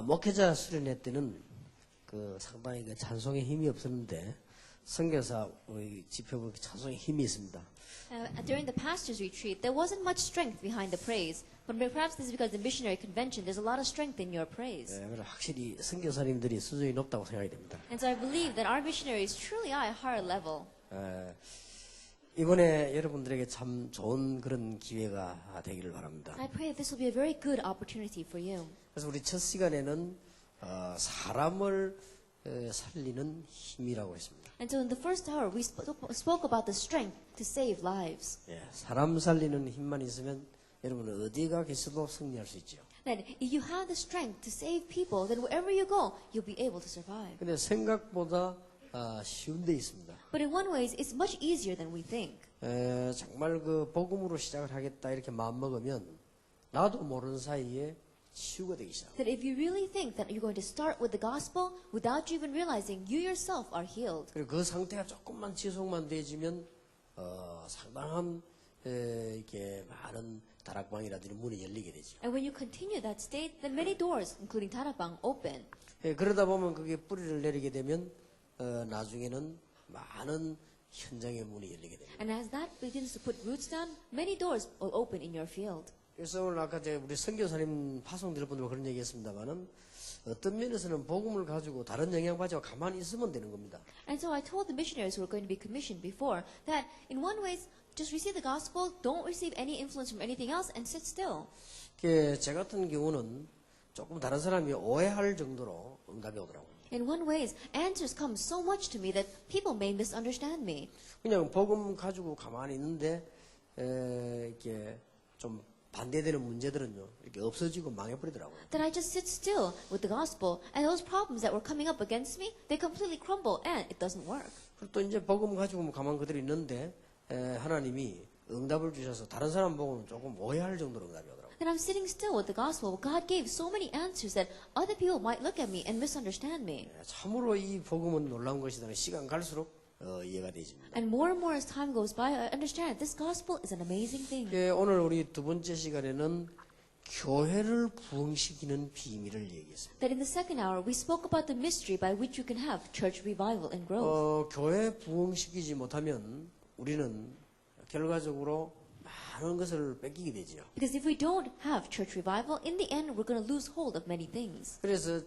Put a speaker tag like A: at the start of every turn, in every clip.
A: 목회자 수련회 때는 상당히 찬송에 힘이 없었는데 선교사 우리 집회부 찬송에 힘이 있습니다.
B: During the pastors' retreat, there wasn't much strength behind the praise, but perhaps this is because the missionary convention, there's a lot of strength in your praise.
A: 그래서 확실히 선교사님들이 수준이 높다고 생각이 됩니다.
B: And so I believe that our missionaries truly are a higher level.
A: 이번에 여러분들에게 참 좋은 그런 기회가 되기를 바랍니다.
B: I pray that this will be a very good opportunity for you.
A: 그래서 우리 첫 시간에는 사람을 살리는 힘이라고 했습니다.
B: And so in the first hour, we spoke about the strength to save lives.
A: 사람 살리는 힘만 있으면 여러분은 어디가 계셔도 승리할 수 있죠.
B: That if you have the strength to save people, then wherever you go, you'll be able to survive.
A: 근데 생각보다 쉬운 데 있습니다.
B: But in one way, it's much easier than we think.
A: 정말 그 복음으로 시작을 하겠다 이렇게 마음먹으면 나도 모르는 사이에 치유가 되기 시작.
B: That if you really think that you're going to start with the gospel without you even realizing you yourself are healed.
A: 그리고 그 상태가 조금만 지속만 되어지면 상당한 이렇게 많은 다락방이라든지 문이 열리게 되죠.
B: And when you continue that state, then many doors, including Tarabang, open.
A: 그러다 보면 그게 뿌리를 내리게 되면 나중에는 많은 현장의 문이 열리게 됩니다.
B: And as that begins to put roots down, many doors will open in your field.
A: 그래서 오늘 아까 우리 선교사님 파송 들어보면 그런 얘기했습니다만은 어떤 면에서는 복음을 가지고 다른 영향받지고 가만히 있으면 되는 겁니다.
B: And so I told the missionaries who were going to be commissioned before that in one way, just receive the gospel, don't receive any influence from anything else, and sit still.
A: 제 같은 경우는 조금 다른 사람이 오해할 정도로 응답이 오더라고요.
B: In one way, answers come so much to me that people may misunderstand me.
A: 그냥 복음 가지고 가만히 있는데 이렇게 좀 반대되는 문제들은요 이렇게 없어지고 망해버리더라고요.
B: That I just sit still with the gospel, and those problems that were coming up against me, they completely crumble, and it doesn't work.
A: 그리고 또 이제 복음 가지고 가만 그대로 있는데 하나님이 응답을 주셔서 다른 사람 보고는 조금 오해할 정도로 응답이 오더라고요.
B: That I'm sitting still with the gospel, God gave so many answers that other people might look at me and misunderstand me.
A: 참으로 이 복음은 놀라운 것이다. 시간 갈수록 이해가 되집니다.
B: And more as time goes by, I understand this gospel is an amazing thing.
A: 오늘 우리 두 번째 시간에는 교회를 부흥시키는 비밀을 얘기했습니다.
B: That in the second hour, we spoke about the mystery by which you can have church revival and growth.
A: 교회 부흥시키지 못하면 우리는 결과적으로 많은 것을 뺏기게 되죠.
B: Because if we don't have church revival, in the end, we're going to lose hold of many things.
A: 그래서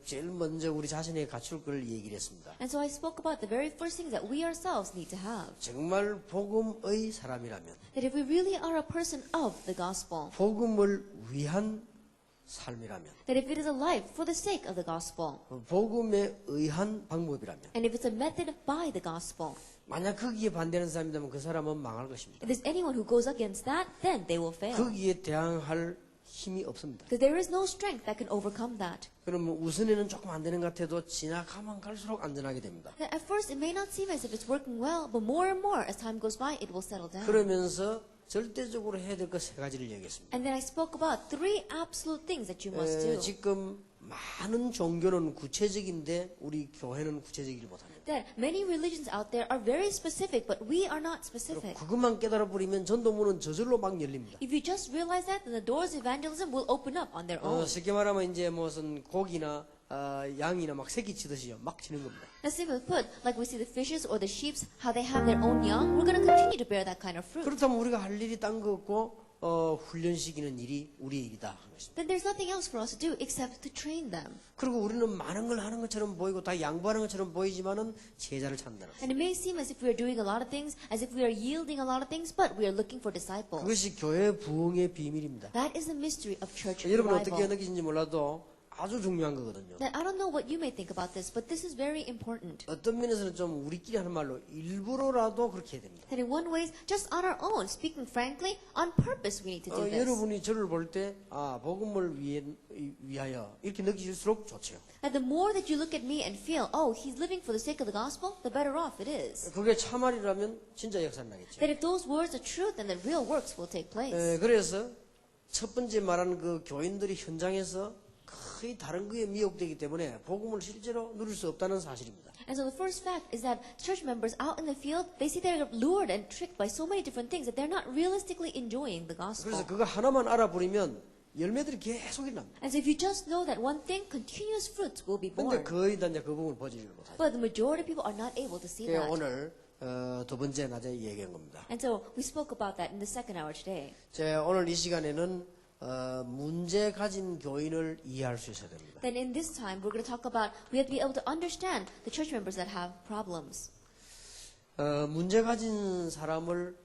A: 제일 먼저 우리 자신에게 갖출 걸 얘기를 했습니다.
B: And so I spoke about the very first things that we ourselves need to have.
A: 정말 복음의 사람이라면
B: That if we really are a person of the gospel,
A: 복음을 위한 삶이라면
B: that if it is a life for the sake of the gospel,
A: 복음에 의한 방법이라면
B: and if it's a method by the gospel,
A: 만약 거기에 반대하는 사람이라면 그 사람은 망할 것입니다.
B: if there's anyone who goes against that, then they will fail.
A: 거기에 대항할 힘이 없습니다.
B: Because there is no strength that can overcome that.
A: 그러면 우선에는 조금 안 되는 것 같아도 지나가면 갈수록 안전하게 됩니다.
B: At first, it may not seem as if it's working well, but more and more as time goes by, it will settle down.
A: 그러면서 절대적으로 해야 될 것 세 가지를 얘기했습니다.
B: And then I spoke about 3 absolute things that you must do.
A: 지금 많은 종교는 구체적인데 우리 교회는 구체적이지 못합니다.
B: That many religions out there are very specific, but we are not specific.
A: 그것만 깨달아 버리면 전도문은 저절로 막 열립니다.
B: If you just realize that, then the doors of evangelism will open up on their own.
A: 쉽게 말하면 이제 무슨 고기나 양이나 막 새끼 치듯이요, 막 치는 겁니다.
B: As simply put, like we see the fishes or the sheep, how they have their own young, we're going to continue to bear that kind of fruit.
A: 그렇다면 우리가 할 일이 딴 거 없고 훈련시키는 일이 우리의 일이다 하는 것입니다.
B: Then there's nothing else for us to do except to train them.
A: 그리고 우리는 많은 걸 하는 것처럼 보이고 다 양보하는 것처럼 보이지만은 제자를 찾는다는 거예요.
B: And it may seem as if we are doing a lot of things, as if we are yielding a lot of things, but we are looking for disciples.
A: 그것이 교회 부흥의 비밀입니다.
B: That is the mystery of church
A: 여러분
B: revival.
A: 어떻게 느끼신지 몰라도 아주 중요한 거거든요.
B: That I don't know what you may think about this, but this is very important.
A: 어떤 면에서는 좀 우리끼리 하는 말로 일부러라도 그렇게 해야 됩니다.
B: That in one way, just on our own, speaking frankly, on purpose we need to do this.
A: 여러분이 저를 볼 때 복음을 위하여 이렇게 느끼실수록 좋죠.
B: That the more that you look at me and feel, oh, he's living for the sake of the gospel, the better off it is.
A: 그게 참말이라면 진짜 역사는 나겠죠.
B: That if those words are true, then the real works will take place.
A: 그래서 첫 번째 말하는 그 교인들이 현장에서 거의 다른 거에 미혹되기 때문에 복음을 실제로 누릴 수 없다는 사실입니다.
B: And so the first fact is that church members out in the field, they see they're lured and tricked by so many different things that they're not realistically enjoying the gospel.
A: 그래서 그거 하나만 알아버리면 열매들이 계속 일어납니다.
B: And so if you just know that one thing, continuous fruits will be
A: 근데
B: born.
A: 거의 다 이제 그 부분을 보지를 못하죠.
B: But the majority of people are not able to see
A: 그래서
B: that.
A: 오늘 두 번째 낮에 얘기한 겁니다.
B: And so we spoke about that in the second hour today.
A: 오늘 이 시간에는 문제 가진 교인을 이해할 수 있어야 됩니다.
B: Then in this time, we're going to talk about, we have to be able to understand the church members that have problems.
A: 문제 가진 사람을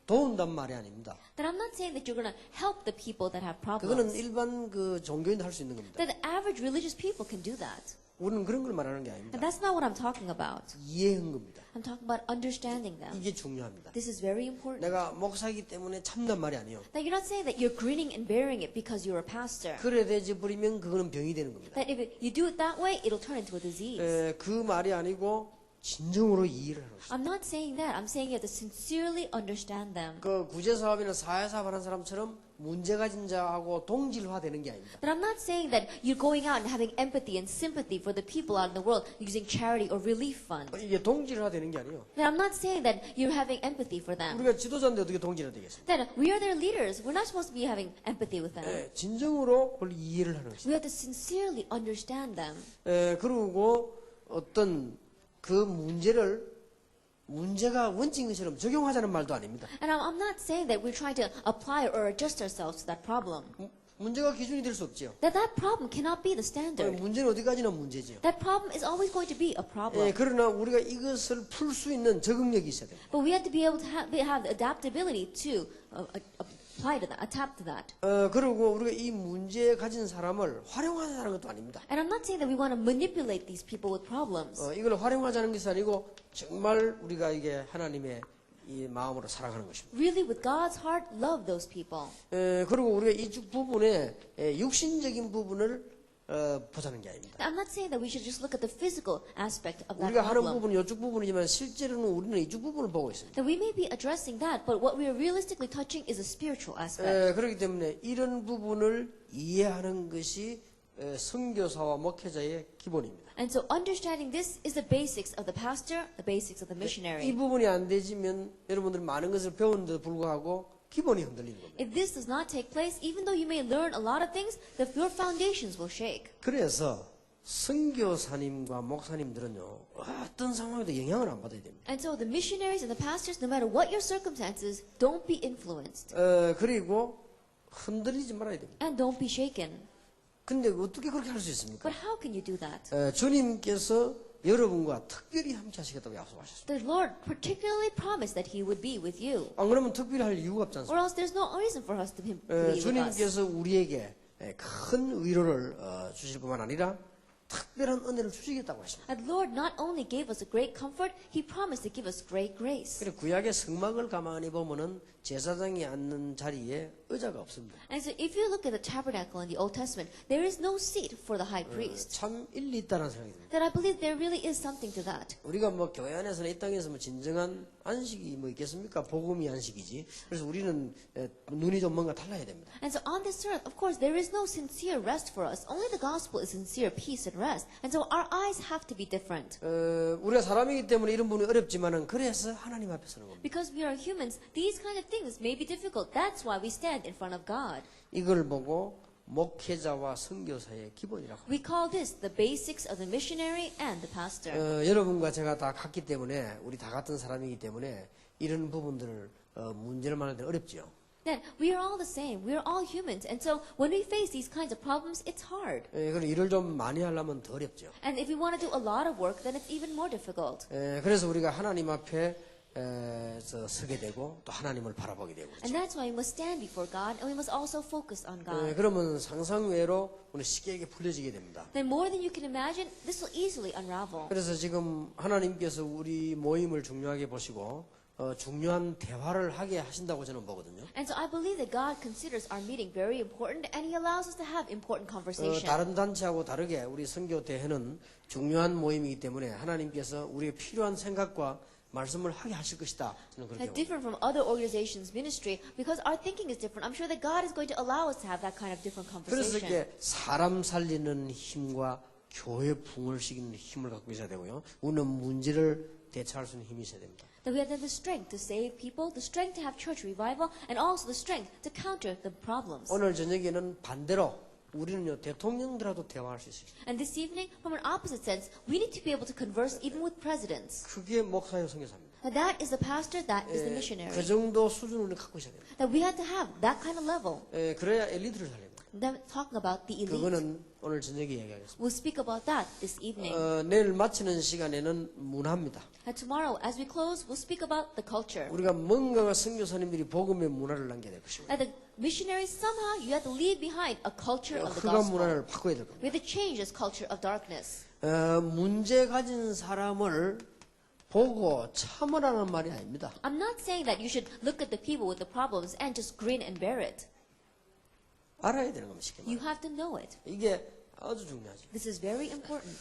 A: 도운단 말이 아닙니다.
B: Then I'm not saying that you're going to help the people that have
A: 그거는
B: problems.
A: 일반 그 종교인도 할 수 있는 겁니다.
B: That the average religious people can do that.
A: 우리는 그런 걸 말하는 게
B: And
A: 아닙니다.
B: that's not what I'm talking about.
A: 이해한 겁니다.
B: I'm talking about understanding them.
A: 이게 중요합니다.
B: This is very important.
A: 내가 목사이기 때문에 참단 말이 아니에요.
B: That you're not saying that you're grinning and bearing it because you're a pastor.
A: 그래 되지 버리면 그거는 병이 되는 겁니다.
B: That if you do it that way, it'll turn into a disease.
A: 그 말이 아니고 진정으로 이해를 하는 것입니다.
B: I'm not saying that. I'm saying you have to sincerely understand them.
A: 그 구제사업이나 사회사업 하는 사람처럼 문제 가진 자하고 동질화되는 게 아닙니다.
B: But I'm not saying that you're going out and having empathy and sympathy for the people out in the world using charity or relief funds.
A: 이게 동질화되는 게 아니에요.
B: That I'm not saying that you're having empathy for them.
A: 우리가 지도자인데 어떻게 동질화되겠습니까?
B: That we are their leaders. We're not supposed to be having empathy with them.
A: 진정으로 그걸 이해를 하는 것입니다.
B: We have to sincerely understand them.
A: 그리고 어떤 그 문제가 원칙인 것처럼 적용하자는 말도 아닙니다.
B: And I'm not saying that we're trying to apply or adjust ourselves to that problem.
A: 문제가 기준이 될 수 없지요.
B: That problem cannot be the standard.
A: 문제는 어디까지나 문제지요.
B: That problem is always going to be a problem.
A: 그러나 우리가 이것을 풀 수 있는 적응력이 있어야 돼요.
B: But we have to be able to have the adaptability to apply to that, adapt to that.
A: 그리고 우리가 이 문제 가진 사람을 활용하자는 것도 아닙니다.
B: And I'm not saying that we want to manipulate these people with problems.
A: 이걸 활용하자는 것이 아니고 정말 우리가 이게 하나님의 이 마음으로 사랑하는 것입니다.
B: Really, with God's heart, love those people.
A: 그리고 우리가 이쪽 부분에 육신적인 부분을 보자는 게 아닙니다.
B: I'm not saying that we should just look at the physical aspect of that
A: 우리가 하는
B: problem.
A: 부분은 이쪽 부분이지만 실제로는 우리는 이쪽 부분을 보고 있습니다.
B: That we may be addressing that, but what we are realistically touching is a spiritual aspect.
A: 그렇기 때문에 이런 부분을 이해하는 것이 선교사와 목회자의 기본입니다.
B: And so understanding this is the basics of the pastor, the basics of the
A: 이
B: missionary.
A: 부분이 안 되지면 여러분들 많은 것을 배우는데도 불구하고 기본이 흔들리는 겁니다.
B: If this does not take place, even though you may learn a lot of things, your foundations will shake.
A: 그래서 선교사님과 목사님들은요 어떤 상황에도 영향을 안 받아야 됩니다.
B: And so the missionaries and the pastors, no matter what your circumstances, don't be influenced
A: 그리고 흔들리지 말아야 됩니다.
B: and don't be shaken.
A: 근데 어떻게 그렇게 할 수 있습니까?
B: But how can you do that?
A: 주님께서 여러분과 특별히 함께 하시겠다고 약속하셨습니다.
B: The Lord particularly promised that He would be with you.
A: 안 그러면 특별히 할 이유가 없지 않습니까?
B: Or else there's no reason for us to be with us.
A: 주님께서 우리에게 큰 위로를 주실 뿐만 아니라 특별한 은혜를 주시겠다고 하십니다.
B: And the Lord not only gave us a great comfort, He promised to give us great grace.
A: 그리고 구약의 성막을 가만히 보면은 제사장이 앉는 자리에 의자가 없습니다.
B: And so if you look at the tabernacle in the Old Testament, there is no seat for the high priest.
A: 참 일리 있다는 생각이 듭니다.
B: That I believe there really is something to that.
A: 우리가 뭐 교회 안에서는 이 땅에서 뭐 진정한 안식이 뭐 있겠습니까? 복음이 안식이지. 그래서 우리는 눈이 좀 뭔가 달라야 됩니다.
B: And so on this earth, of course, there is no sincere rest for us. Only the gospel is sincere peace and rest. And so our eyes have to be different.
A: 우리가 사람이기 때문에 이런 부분이 어렵지만은 그래서 하나님 앞에 서는 겁니다.
B: Because we are humans, these kind of things may be difficult. That's why we stand in front of God.
A: 이걸 보고 목회자와 선교사의 기본이라고.
B: We call this the basics of the missionary and the pastor.
A: 여러분과 제가 다 같기 때문에 우리 다 같은 사람이기 때문에 이런 부분들을 문제를 만날 때 어렵죠.
B: That we are all the same. We are all humans. And so when we face these kinds of problems, it's hard.
A: 그럼 일을 좀 많이 하려면 더 어렵죠.
B: And if we want to do a lot of work, then it's even more difficult.
A: 그래서 우리가 하나님 앞에 서게 되고 또 하나님을 바라보게 되고
B: And
A: 그렇죠.
B: that's why we must stand before God and we must also focus on God.
A: 그러면 상상외로 우리 쉽게 이게 풀려지게 됩니다.
B: Then more than you can imagine, this will easily unravel.
A: 그래서 지금 하나님께서 우리 모임을 중요하게 보시고 중요한 대화를 하게 하신다고 저는 보거든요.
B: And so I believe that God considers our meeting very important and He allows us to have important conversation.
A: 다른 단체하고 다르게 우리 선교 대회는 중요한 모임이기 때문에 하나님께서 우리의 필요한 생각과 말씀을 하게 하실 것이다. 저는 그렇게
B: That's
A: 봅니다.
B: different from other organizations' ministry because our thinking is different. I'm sure that God is going to allow us to have that kind of different
A: 그래서
B: conversation.
A: 이렇게 사람 살리는 힘과 교회 붕을 시키는 힘을 갖고 있어야 되고요. 우리는 문제를 대처할 수 있는 힘이 있어야 됩니다.
B: That we have the strength to save people, the strength to have church revival, and also the strength to counter the problems.
A: 오늘 저녁에는 반대로 우리는요 대통령들하고도 대화할 수 있어요.
B: And this evening, from an opposite sense, we need to be able to converse even with presidents.
A: 그게 목사요 선교사입니다.
B: That that is the pastor, that is the missionary.
A: 그 정도 수준을 갖고 있어야 됩니다.
B: That we have to have that kind of level.
A: 그래야 엘리트를 살립니다.
B: Then talking about the elite.
A: 그거는 오늘 저녁에 얘기하겠습니다.
B: We'll speak about that this evening.
A: 내일 마치는 시간에는 문화입니다.
B: And tomorrow, as we close, we'll speak about the culture.
A: 우리가 뭔가가 선교사님들이 복음의 문화를 남겨야 될 것입니다.
B: That the missionaries, somehow, you have to leave behind a culture of the
A: 흑암
B: gospel.
A: 문화를 바꿔야 될 겁니다.
B: We have to change this culture of darkness.
A: 문제 가진 사람을 보고 참으라는 말이 아닙니다.
B: I'm not saying that you should look at the people with the problems and just grin and bear it.
A: 알아야 되는 겁니다. 쉽게
B: You
A: 말하면.
B: have to know it.
A: 이게 아주 중요하죠.
B: This is very important.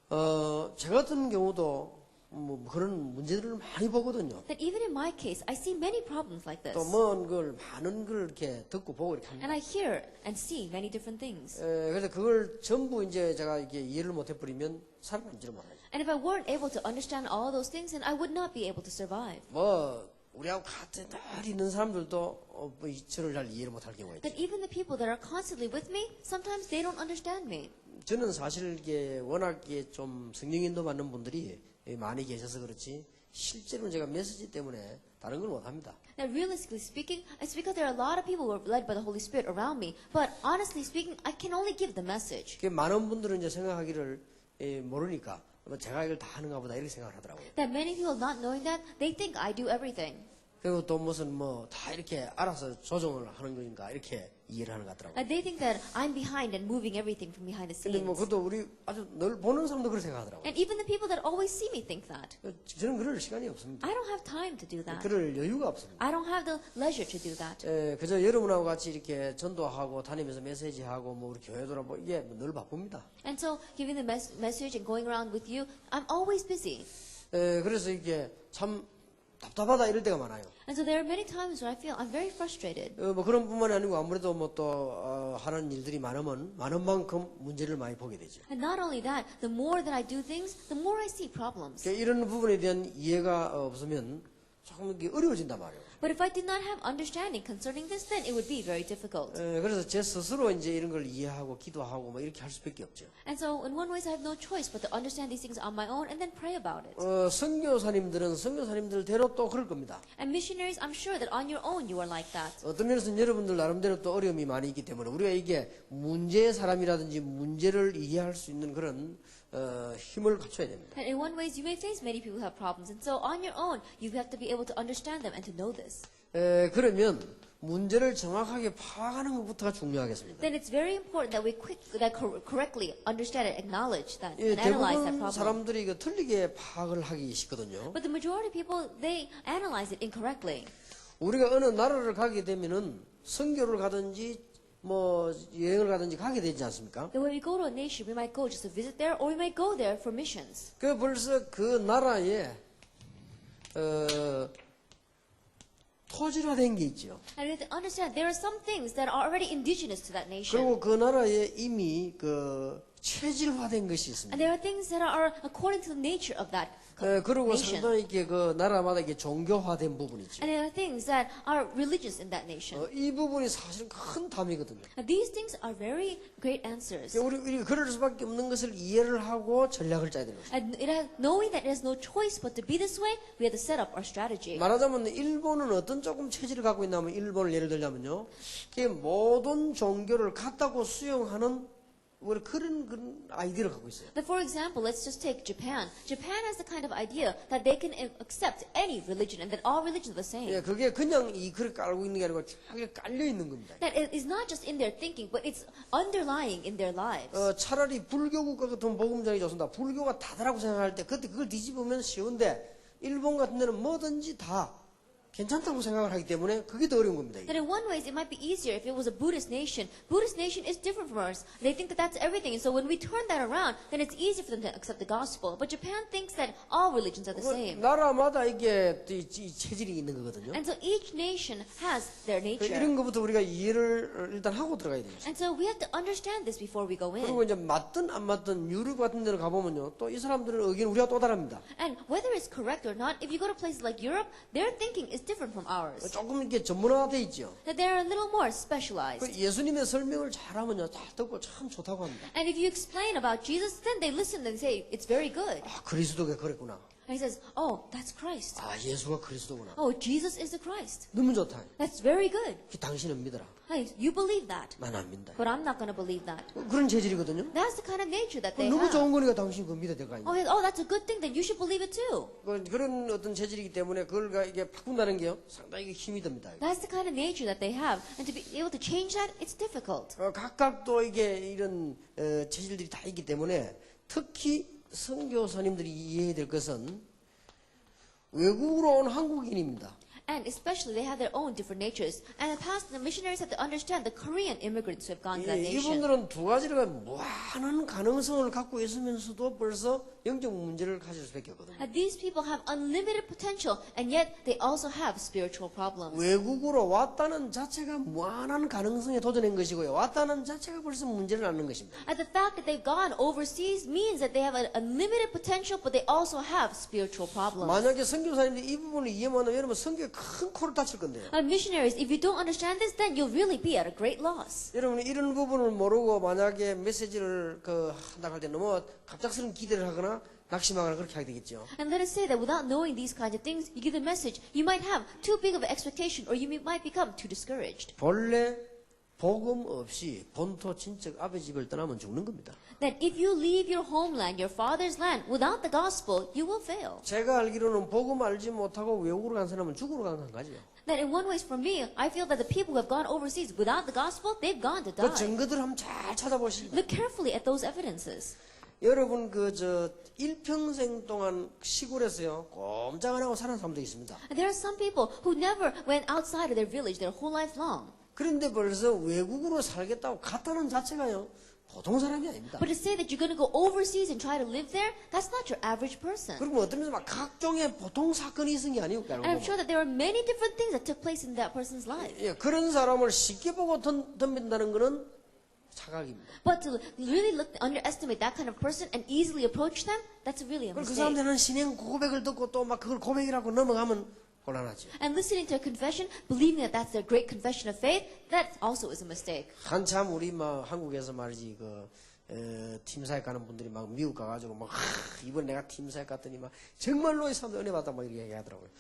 A: 저 같은 경우도 뭐 그런 문제들을 많이 보거든요.
B: That even in my case, I see many problems like this.
A: 또 먼 걸 많은 걸 이렇게 듣고 보고 이렇게 합니다.
B: And I hear and see many different things.
A: 그래서 그걸 전부 이제 제가 이렇게 이해를 못 해버리면 살아남지를 못하죠.
B: And if I weren't able to understand all those things, then I would not be able to survive.
A: 뭐 우리하고 같은 늘 있는 사람들도 저를 잘 이해를 못할 경우가 있죠.
B: That even the people that are constantly with me, sometimes they don't understand me.
A: 저는 사실 이게 워낙 좀 성령인도 받는 분들이 많이 계셔서 그렇지 실제로는 제가 메시지 때문에 다른 걸 못합니다.
B: Now, realistically speaking, it's because there are a lot of people who are led by the Holy Spirit around me. But honestly speaking, I can only give the message.
A: 많은 분들은 이제 생각하기를 모르니까 제가 이걸 다 하는가 보다 이렇게 생각을 하더라고요.
B: That many people not knowing that, they think I do everything.
A: 그리고 또 무슨 뭐 다 이렇게 알아서 조정을 하는 거니까 이렇게 이해를 하는 것 같더라고요.
B: And they think that I'm behind and moving everything from behind the
A: 근데 뭐
B: scenes.
A: 그것도 우리 아주 늘 보는 사람도 그렇게 생각하더라고요.
B: And even the people that always see me think that.
A: 저는 그럴 시간이 없습니다.
B: I don't have time to do that.
A: 그럴 여유가 없습니다.
B: I don't have the leisure to do that.
A: 그저 여러분하고 같이 이렇게 전도하고 다니면서 메시지하고 뭐 우리 교회 돌아보고 이게 늘 바쁩니다.
B: And so giving the message and going around with you, I'm always busy.
A: 그래서 이게 참 답답하다 이럴 때가 많아요.
B: And so there are many times where I feel I'm very frustrated.
A: 뭐 그런 뿐만이 아니고 아무래도 뭐 또 하는 일들이 많으면 많은 만큼 문제를 많이 보게 되죠.
B: And not only that, the more that I do things, the more I see problems.
A: 그러니까 이런 부분에 대한 이해가 없으면 조금 이게 어려워진단 말이에요.
B: But if I did not have understanding concerning this, then it would be very difficult.
A: 그래서 제 스스로 이제 이런 걸 이해하고 기도하고 뭐 이렇게 할 수밖에 없죠.
B: And so in one way, I have no choice but to understand these things on my own and then pray about it.
A: 선교사님들은 선교사님들대로 또 그럴 겁니다.
B: And missionaries, I'm sure that on your own you are like that.
A: 어떤 면에서는 여러분들 나름대로 또 어려움이 많이 있기 때문에 우리가 이게 문제의 사람이라든지 문제를 이해할 수 있는 그런 힘을 갖춰야 됩니다.
B: And in one way, you may face many people who have problems. And so on your own, you have to be able to understand them and to know this.
A: 그러면 문제를 정확하게 파악하는 것부터가 중요하겠습니다.
B: Then it's very important that we correctly understand and acknowledge that and analyze that
A: 대부분
B: problem.
A: 사람들이 이거 틀리게 파악을 하기 쉽거든요.
B: But the majority of people, they analyze it incorrectly.
A: 우리가 어느 나라를 가게 되면은 선교를 가든지 뭐 여행을 가든지 가게 되지 않습니까?
B: That when we go to a nation, we might go just to visit there, or we might go there for missions.
A: 그 벌써 그 나라에 토질화된 게 있죠.
B: And we have to understand there are some things that are already indigenous to that nation.
A: 그리고 그 나라에 이미 체질화된 것이
B: And
A: 있습니다.
B: there are things that are according to the nature of that
A: 그리고
B: nation.
A: 상당히 이렇게 그 나라마다 이게 종교화된 부분이 있죠.
B: And there are things that are religious in that nation.
A: 이 부분이 사실은 큰 담이거든요.
B: And these things are very great answers.
A: 우리 그럴 수밖에 없는 것을 이해를 하고 전략을 짜야 되는 거죠.
B: And knowing that there's no choice but to be this way, we have to set up our strategy.
A: 말하자면 일본은 어떤 조금 체질을 갖고 있냐면 일본을 예를 들자면요. 그게 모든 종교를 같다고 수용하는 그런 아이디어를 갖고 있어요.
B: But for example, let's just take Japan. Japan has the kind of idea that they can accept any religion and that all religions are the same.
A: 그게 그냥 그렇게 깔고 있는 게 아니고 쫙 깔려 있는 겁니다.
B: That it is not just in their thinking, but it's underlying in their lives.
A: 차라리 불교 국가 같은 복음장이 좋습니다. 불교가 다다라고 생각할 때 그때 그걸 뒤집으면 쉬운데 일본 같은 데는 뭐든지 다 괜찮다고 생각을 하기 때문에 그게 더 어려운 겁니다.
B: That in one ways it might be easier if it was a Buddhist nation. Buddhist nation is different from ours. They think that that's everything. And so when we turn that around, then it's easier for them to accept the gospel. But Japan thinks that all religions are the same.
A: 나라마다 이게 이 체질이 있는 거거든요.
B: And so each nation has their nature.
A: 이런 것부터 우리가 이해를 일단 하고 들어가야 돼요.
B: And so we have to understand this before we go
A: 그리고
B: in.
A: 이제 맞든 안 맞든 유럽 같은 데를 가보면요. 또 이 사람들은 의견 우리가 또 다릅니다.
B: And whether it's correct or not, if you go to places like Europe, their thinking is different from ours.
A: 조금 이렇게 전문화돼 있죠.
B: That they're a little more specialized.
A: 예수님의 설명을 잘하면요. 다 듣고 참 좋다고 합니다.
B: And if you explain about Jesus, then they listen and say, it's very good.
A: 아, 그리스도가 그랬구나.
B: And he says, oh, that's Christ.
A: 아, 예수가 그리스도구나.
B: Oh, Jesus is the Christ.
A: 너무 좋다.
B: That's very good.
A: 당신은 믿어라.
B: Hey, you believe that.
A: 난 안 믿다.
B: But I'm not going to believe that.
A: 그런 체질이거든요.
B: That's the kind of nature that they
A: 너무
B: have.
A: 좋은 거니까 당신 그거 믿어야 될 거 아니에요.
B: Oh, yes, oh, that's a good thing. Then you should believe it too.
A: 그런 어떤 체질이기 때문에 그걸 이게 바꾼다는 게요. 상당히 힘이 듭니다.
B: That's the kind of nature that they have. And to be able to change that, it's difficult.
A: 각각 또 이게 이런 체질들이 다 있기 때문에 특히 선교사님들이 이해해야 될 것은 외국으로 온 한국인입니다.
B: And especially they have their own different natures. And the missionaries have to understand the Korean immigrants who have gone to that nation.
A: 이분들은 두 가지가 무한한 가능성을 갖고 있으면서도 벌써 영적 문제를 가질 수밖에 없거든요.
B: And these people have unlimited potential, and yet they also have spiritual problems.
A: 외국으로 왔다는 자체가 무한한 가능성에 도전한 것이고요. 왔다는 자체가 벌써 문제를 낳는 것입니다.
B: And the fact that they've gone overseas means that they have an unlimited potential, but they also have spiritual problems.
A: 만약에 선교사님들이 이 부분을 이해만 하면 여러분 선교에 큰 코를 다칠 건데요.
B: And missionaries, if you don't understand this, then you'll really be at a great loss.
A: 여러분 이런 부분을 모르고 만약에 메시지를 한다고 할 때 너무 갑작스러운 기대를 하거나 낙심하거나 그렇게 하게 되겠죠.
B: And let us say that without knowing these kinds of things, you give the message, you might have too big of an expectation, or you might become too discouraged.
A: 본래 복음 없이 본토 친척 아버지 집을 떠나면 죽는 겁니다.
B: That if you leave your homeland, your father's land, without the gospel, you will fail.
A: 제가 알기로는 복음 알지 못하고 외국으로 간 사람은 죽으러 간 거지요.
B: That in one way, for me, I feel that the people who have gone overseas without the gospel, they've gone to
A: 그
B: die.
A: 증거들 한번 잘 찾아보시죠.
B: Look carefully at those evidences.
A: 여러분 일평생 동안 시골에서요 꼼짝 안 하고 사는 사람도 있습니다.
B: And there are some people who never went outside of their village their whole life long.
A: 그런데 벌써 외국으로 살겠다고 갔다는 자체가요 보통 사람이 아닙니다.
B: But to say that you're going to go overseas and try to live there, that's not your average person.
A: 그리고 어떤 면에서 막 각종의 보통 사건이 있은 게 아니고
B: And I'm sure that there are many different things that took place in that person's life.
A: 예, 그런 사람을 쉽게 보고 덤빈다는 것은 착각입니다.
B: But to really underestimate that kind of person and easily approach them, that's really a
A: 그
B: mistake.
A: 사람들은 신앙 고백을 듣고 또 막 그걸 고백이라고 넘어가면 곤란하죠.
B: And listening to a confession, believing that that's their great confession of faith, that also is a mistake.
A: 한참 우리 한국에서 말이지 팀사역 가는 분들이 막 미국 가가지고 막 이번 내가 팀사역 갔더니 막 정말로 이 사람들 은혜 받다 막 이렇게 얘기하더라고요.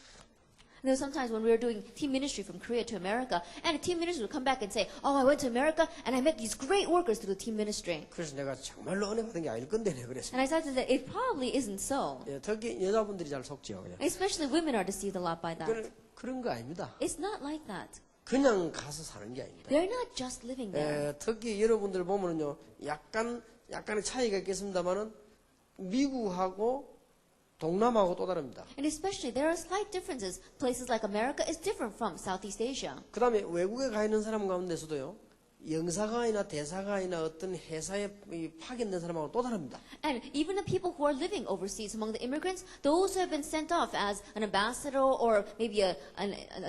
B: And there were sometimes when we were doing team ministry from Korea to America, and a team minister would come back and say, "Oh, I went to America and I met these great workers through the team ministry."
A: 그래서 내가 정말로 은혜 받은 게 아닐 건데 내가 그랬어요.
B: And I said to them that it probably isn't so.
A: 예, 특히 여자분들이 잘 속지요. 그냥.
B: Especially women are deceived a lot by that.
A: 그런 거 아닙니다.
B: It's not like that.
A: 그냥 가서 사는 게 아닙니다.
B: They're not just living there.
A: 예, 특히 여러분들 보면은요, 약간의 차이가 있겠습니다만은 미국하고 동남아하고 또 다릅니다.
B: And especially there are slight differences. Places like America is different from Southeast Asia.
A: 그 다음에 외국에 가 있는 사람 가운데서도요, 영사관이나 대사관이나 어떤 회사에 파견된 사람하고 또 다릅니다.
B: And even the people who are living overseas among the immigrants, those who have been sent off as an ambassador or maybe a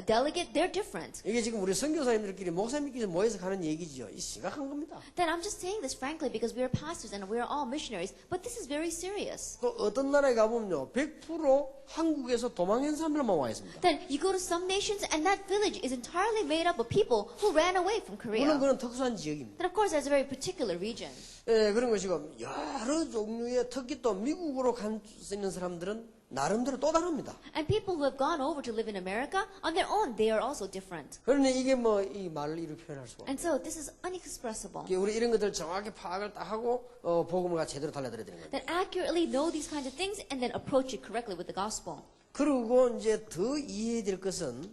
B: delegate, they're different.
A: 이게 지금 우리 선교사님들끼리 목사님끼리 모여서 가는 얘기지요. 이 심각한 겁니다.
B: Then I'm just saying this frankly because we are pastors and we are all missionaries, but this is very serious.
A: 또 어떤 나라에 가보면요, 100% 한국에서 도망한 사람들만 와 있습니다.
B: Then you go to some nations and that village is entirely made up of people who ran away from Korea.
A: 물론 그건 특수한 지역입니다.
B: Then of course that's a very particular region.
A: 예, 그런 것이고 여러 종류의 특히 또 미국으로 갈 수 있는 사람들은 나름대로 또 다릅니다.
B: And people who have gone over to live in America, on their own, they are also different.
A: 그런데 이게 이 말을 이렇게 표현할 수가 없어요.
B: And so this is inexpressible.
A: 우리 이런 것들 정확히 파악을 딱 하고 복음을 제대로 달려드려야 되는 거예요.
B: Then accurately know these kinds of things and then approach it correctly with the gospel.
A: 그리고 이제 더 이해해야 될 것은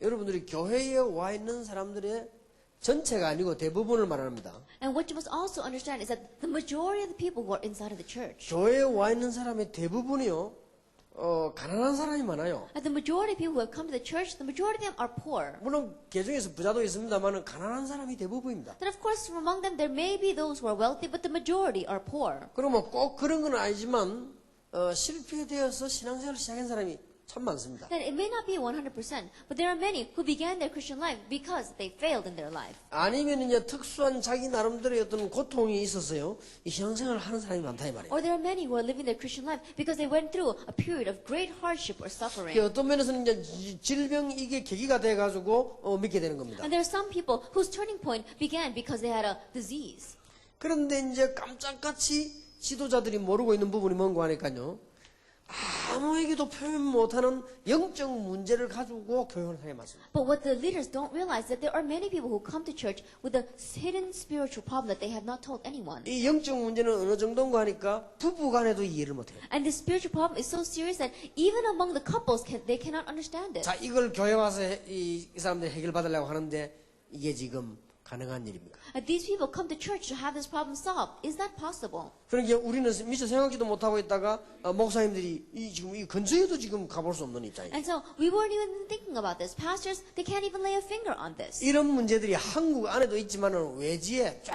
A: 여러분들이 교회에 와 있는 사람들의 전체가 아니고 대부분을 말합니다.
B: And what you must also understand is that the majority of the people who are inside of the church,
A: 교회에 와 있는 사람의 대부분이요, 가난한 사람이 많아요.
B: And the majority of people who have come to the church, the majority of them are poor.
A: 물론 개중에서 부자도 있습니다만 가난한 사람이 대부분입니다.
B: Then of course from among them there may be those who are wealthy, but the majority are poor.
A: 그러면 꼭 그런 건 아니지만 실패되어서 신앙생활을 시작한 사람이 참 많습니다.
B: Then it may not be 100%, but there are many who began their Christian life because they failed in their life.
A: 아니면 이제 특수한 자기 나름대로의 어떤 고통이 있어서요, 이 신앙생활을 하는 사람이 많다 이 말이에요.
B: Or there are many who are living their Christian life because they went through a period of great hardship or suffering.
A: 어떤 면에서는 이제 질병 이게 계기가 돼가지고 믿게 되는 겁니다.
B: And there are some people whose turning point began because they had a disease.
A: 그런데 이제 깜짝같이 지도자들이 모르고 있는 부분이 뭔가 하니까요, 아무에게도 표현 못하는 영적 문제를 가지고 교육을 하게 맞습니다.
B: But what the leaders don't realize is that there are many people who come to church with a hidden spiritual problem that they have not told anyone.
A: 이 영적 문제는 어느 정도인가 하니까 부부간에도 이해를 못해요.
B: And this spiritual problem is so serious that even among the couples, they cannot understand it.
A: 자, 이걸 교회 와서 이 사람들이 해결받으려고 하는데 이게 지금 가능한 일입니까?
B: These people come to church to have this problem solved. Is that possible?
A: 그러니까 우리는 미처 생각지도 못하고 있다가 목사님들이 지금 이 근처에도 지금 가볼 수 없는 입장이에요.
B: And so we weren't even thinking about this. Pastors, they can't even lay a finger on this.
A: 이런 문제들이 한국 안에도 있지만은 외지에 쫙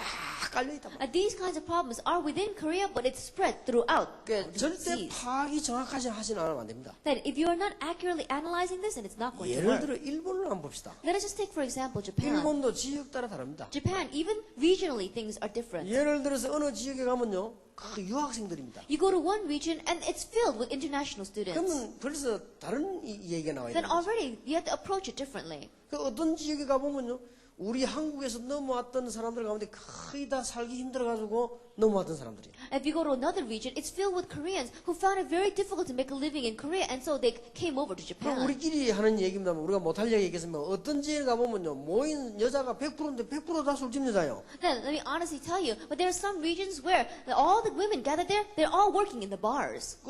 A: 깔려 있단 말이에요.
B: These kinds of problems are within Korea, but it's spread throughout.
A: 그러니까 절대
B: disease.
A: 파악이 정확하지 하지는 않으면 안 됩니다.
B: That if you are not accurately analyzing this, and it's not going to
A: 예를
B: work.
A: 들어 일본을 한번 봅시다.
B: Let us just take for example Japan.
A: 일본도 지역 따라 다릅니다.
B: Japan, even regionally, things are different.
A: 예를 들어서 어느 지역에 가면요, 그 유학생들입니다.
B: You go to one region and it's filled with international students.
A: 그러면 벌써 다른 얘기가 나와야
B: Then
A: 돼요.
B: already you have to approach it differently.
A: 그 어떤 지역에 가보면요, 우리 한국에서 넘어왔던 사람들 가운데 거의 다 살기 힘들어가지고 넘어왔던 사람들이.
B: If you go to another region, it's filled with Koreans who found it very difficult to make a living in Korea, and so they came over to
A: 그럼
B: Japan.
A: 우리끼리 하는 얘기입니다. 우리가 못할 얘기겠습니까? 어떤 지역에 가보면요, 모인 여자가 100%인데 100% 다 술집 여자예요.
B: Then let me honestly tell you, but there are some regions where all the women gathered there, they're all working in the bars.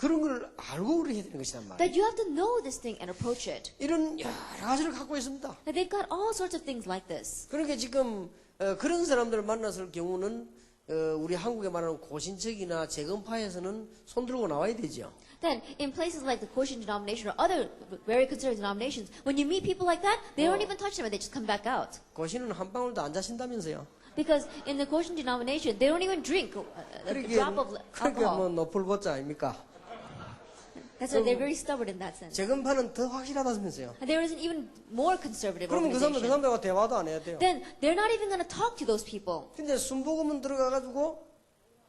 A: 그런 걸 알고 우리 해야 되는 것이란 말이에요.
B: That you have to know this thing and approach it.
A: 이런 여러 가지를 갖고 있습니다.
B: That they've got all sorts of things like this.
A: 그러니까 지금 그런 사람들을 만났을 경우는 우리 한국에 말하는 고신척이나 재건파에서는 손 들고 나와야 되죠.
B: Then, in places like the Korean denomination or other very conservative denominations, when you meet people like that, they don't even touch them and they just come back out.
A: 고신은 한 방울도 안 자신다면서요.
B: Because in the Korean denomination, they don't even drink a drop of
A: 그러니까 뭐
B: alcohol.
A: 노플 보자 아닙니까?
B: That's why they're very stubborn in that sense.
A: 재건파는 더 확실하다면서요.
B: And there is an even more conservative
A: 그러면 그
B: organization.
A: 사람들과 대화도 안 해야 돼요.
B: Then they're not even going to talk to those people.
A: 근데 순복음은 들어가가지고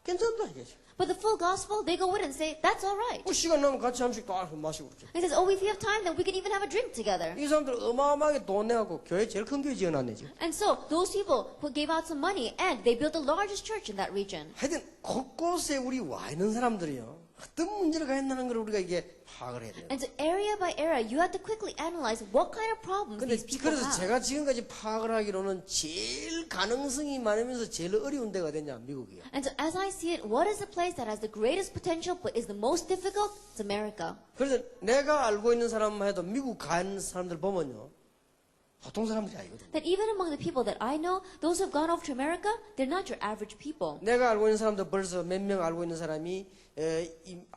A: 괜찮다 이게죠.
B: But the full gospel, they go in and say, that's all right.
A: 뭐 시간 나면 같이 한 잔씩 또 마시고 그러죠.
B: He says, oh, if you have time, then we can even have a drink together.
A: 이 사람들 어마어마하게 돈 내갖고 교회 제일 큰 교회 지어놨네 지금.
B: And so those people who gave out some money and they built the largest church in that region.
A: 하여튼 곳곳에 우리 와 있는 사람들이요, 어떤 문제를 가 있다는 걸 우리가 이게 파악을 해야 돼요.
B: And so area by area, you have to quickly analyze what kind of problems
A: 근데
B: these people
A: 그래서
B: have.
A: 제가 지금까지 파악을 하기로는 제일 가능성이 많으면서 제일 어려운 데가 어디냐, 미국이에요.
B: And so as I see it, what is the place that has the greatest potential but is the most difficult? It's America.
A: 그래서 내가 알고 있는 사람만 해도 미국 간 사람들 보면요, 보통 사람들이 아니거든요.
B: That even among the people that I know, those who have gone over to America, they're not your average people.
A: 내가 알고 있는 사람도 벌써 몇 명 알고 있는 사람이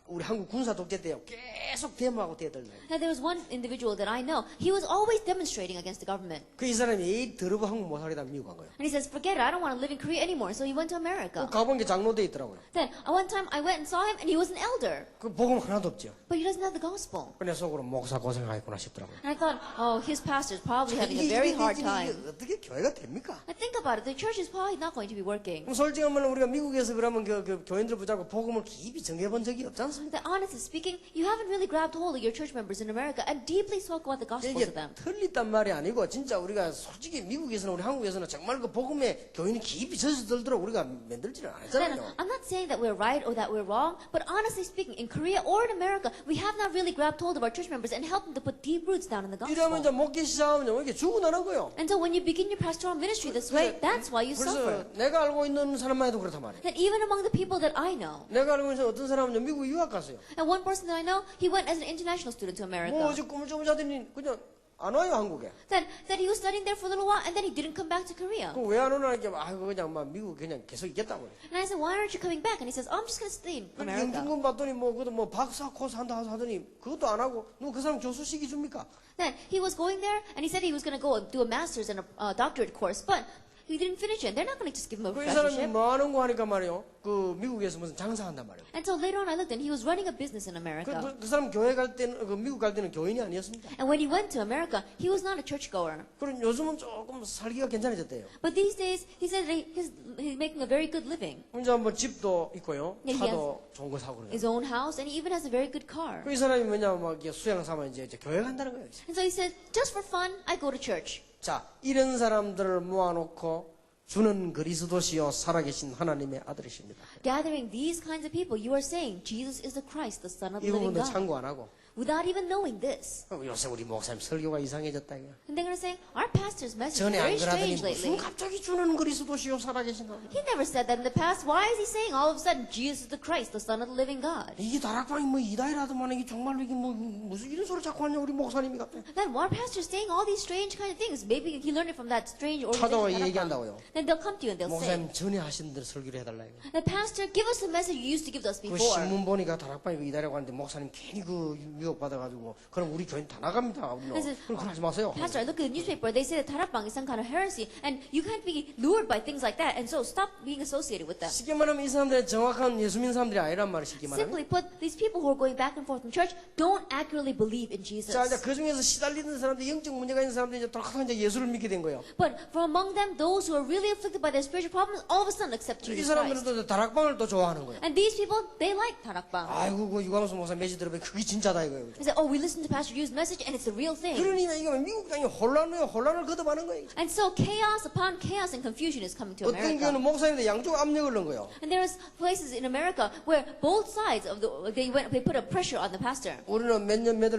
A: 우리 한국 군사 독재 때요, 계속 데모하고 대들어요.
B: Now there was one individual that I know. He was always demonstrating against the government.
A: 그 이 사람이 에이 더러워 한국 못 살겠다 미국 간 거예요.
B: And he says, forget it, I don't want to live in Korea anymore. So he went to America.
A: 가본 게 장로대 있더라고요.
B: Then one time I went and saw him and he was an elder.
A: 그 복음 하나도 없죠.
B: But he doesn't have the gospel.
A: 그내 속으로 목사 고생하겠구나 싶더라고요.
B: And I thought, oh, his pastor's probably having a very hard time.
A: 이게 어떻게 교회가 됩니까?
B: I think about it, the church is probably not going to be working.
A: 그럼 솔직한 말로 우리가 미국에서 그러면 그 교인들 붙잡고 복음을 깊이 정해본 적이 없지 않습니까?
B: That honestly speaking, you haven't really grabbed hold of your church members in America and deeply spoke about the gospel
A: 이게
B: to them.
A: 틀렸단 말이 아니고 진짜 우리가 솔직히 미국에서는 우리 한국에서는 정말 그 복음에 교인이 깊이 젖어들도록 우리가 만들지는
B: Then,
A: 않았잖아요.
B: I'm not saying that we're right or that we're wrong, but honestly speaking, in Korea or in America, we have not really grabbed hold of our church members and helped them to put deep roots down in the
A: 이러면 이제
B: gospel.
A: 목회 시작하면 이게 죽어나는 거예요.
B: And so when you begin your pastoral ministry this way, that's why you suffer.
A: 그래서 내가 알고 있는 사람만 해도 그렇단 말이에요.
B: That even among the people that I know,
A: 내가 알고 있는 어떤 사람은 미국 유학 갔어요.
B: and one person that I know, he went as an international student to
A: 뭐
B: America.
A: 어제 꿈을 좀 자더니 그냥 안 와요 한국에.
B: That he was studying there for a little while and then he didn't come back to Korea.
A: 그럼 왜 안 오나니까 아이고 그냥 막 미국 그냥 계속 있겠다고.
B: And I said, why aren't you coming back? And he says, oh, I'm just going to stay in America.
A: 영준군 봤더니 뭐 그것도 뭐 박사 코스 한다 하더니 그것도 안 하고 너 그 사람 교수 시기 줍니까?
B: Then he was going there and he said he was going to go do a master's and a doctorate course, but he didn't finish it. They're not going to just give him a
A: 그 사람이
B: professorship.
A: 뭐 하는 거 하니까 말이에요. 그 미국에서 무슨 장사한단 말이에요.
B: And so later on I looked and he was running a business in America.
A: 그 사람 교회 갈 때는 그 미국 갈 때는 교인이 아니었습니다.
B: And when he went to America, he was not a churchgoer.
A: 그럼 요즘은 조금 살기가 괜찮아졌대요.
B: But these days, he said that he's making a very good living.
A: 혼자 뭐 집도 있고요.
B: 네,
A: 차도 좋은 거 사고 그래요.
B: His own house, and he even has a very good car.
A: 그 이 사람이 뭐냐 막 이렇게 수양 삼아 이제 교회 간다는 거예요.
B: And so he said, just for fun, I go to church.
A: 자, 이런 사람들을 모아놓고 주는 그리스도시요 살아계신 하나님의 아들이십니다.
B: Gathering these kinds of people, you are saying Jesus is the Christ, the Son of
A: 이
B: the living
A: 부분도
B: God.
A: 참고 안 하고
B: Without even knowing this.
A: 요새 우리 목사님 설교가 이상해졌다 이거.
B: And they're going to say, our pastor's message is
A: 전에 안
B: very
A: 그러더니
B: strange
A: 무슨
B: lately.
A: 갑자기 주는 그리스도시요 살아계신 하나님.
B: He never said that in the past. Why is he saying all of a sudden Jesus is the Christ, the Son of the living God?
A: 이게 다락방이 뭐 이다이라더만 이게 정말로 이게 뭐 무슨 이런 소리 자꾸 하냐 우리 목사님이 같아.
B: Then why are pastors saying all these strange kind of things? Maybe he learned it from that strange
A: 찾아와
B: organization.
A: 얘기한다고요.
B: Then they'll come to you and they'll say,
A: 목사님 전에 하신 대로 설교를 해달라 이거.
B: the pastor, give us the message you used to give us
A: 그
B: before.
A: 신문 보니까 다락방이 이다이라고 하는데 목사님 괜히 그 유혹 받아가지고 그럼 우리 교인 다 나갑니다. 우리는.
B: 그래서
A: 그럼 그러지 마세요.
B: Pastor, I look at the newspaper. They say that Tarapang is some kind of heresy, and you can't be lured by things like that. And so stop being associated with them.
A: 쉽게 말하면 이 사람들은 정확한 예수 믿는 사람들이 아니란 말을 쉽게 말하면.
B: Simply put, these people who are going back and forth in church don't accurately believe in Jesus.
A: 자, 이제 그 중에서 시달리는 사람들, 영적 문제가 있는 사람들이 이제 또 이제 예수를 믿게 된 거예요.
B: But from among them, those who are really afflicted by their spiritual problems, all of a sudden accept
A: 이
B: Jesus
A: 사람들은
B: Christ.
A: 또 다락방을 또 좋아하는 거예요.
B: And these people, they like Tarakbang.
A: 아이고, 그 유광수 목사 메시 들어보면 그게 진짜다 이거예요.
B: They say, oh, we listened to Pastor Yu's message, and it's the real thing.
A: 그러니까 이거 미국 땅이 혼란을 거듭하는 거예요.
B: And so chaos upon chaos and confusion is coming to
A: 어떤
B: America.
A: 교회는 목사님들 양쪽 압력을 넣은 거예요.
B: And there's places in America where both sides of they put a pressure on the pastor.
A: 우리는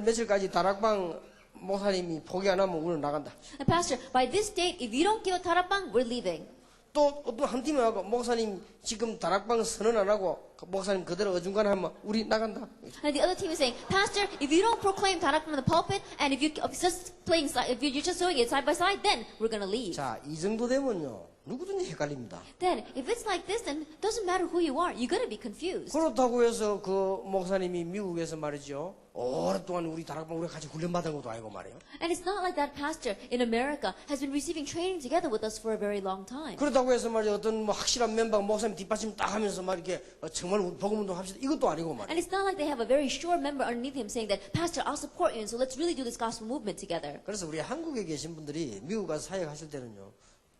A: 며칠까지 다락방 목사님이 포기 안 하면 우리는 나간다.
B: The pastor, by this date, if you don't give a tarapang, we're leaving.
A: 또 어떤 한 팀이 하고 목사님 지금 다락방 선언 안 하고 목사님 그대로 어중간하면 우리 나간다.
B: And the other team is saying, Pastor, if you don't proclaim tarak from the pulpit, and if you're just playing, if you're just doing it side by side, then we're gonna leave.
A: 자, 이 정도 되면요 누구든지 헷갈립니다.
B: Then, if it's like this, then it doesn't matter who you are, you're gonna be confused.
A: 그렇다고 해서 그 목사님이 미국에서 말이죠 오랫동안 우리 다락방 우리가 같이 훈련받은 것도 아니고 말이에요.
B: And it's not like that pastor in America has been receiving training together with us for a very long time.
A: 그렇다고 해서 말이죠 어떤 뭐 확실한 멤버가 목사님 뒷받침 딱 하면서 막 이렇게 정말 복음운동 합시다 이것도 아니고 말이에요.
B: And it's not like they have a very sure member underneath him saying that, Pastor, I'll support you, and so let's really do this gospel movement together.
A: 그래서 우리 한국에 계신 분들이 미국 가서 사역하실 때는요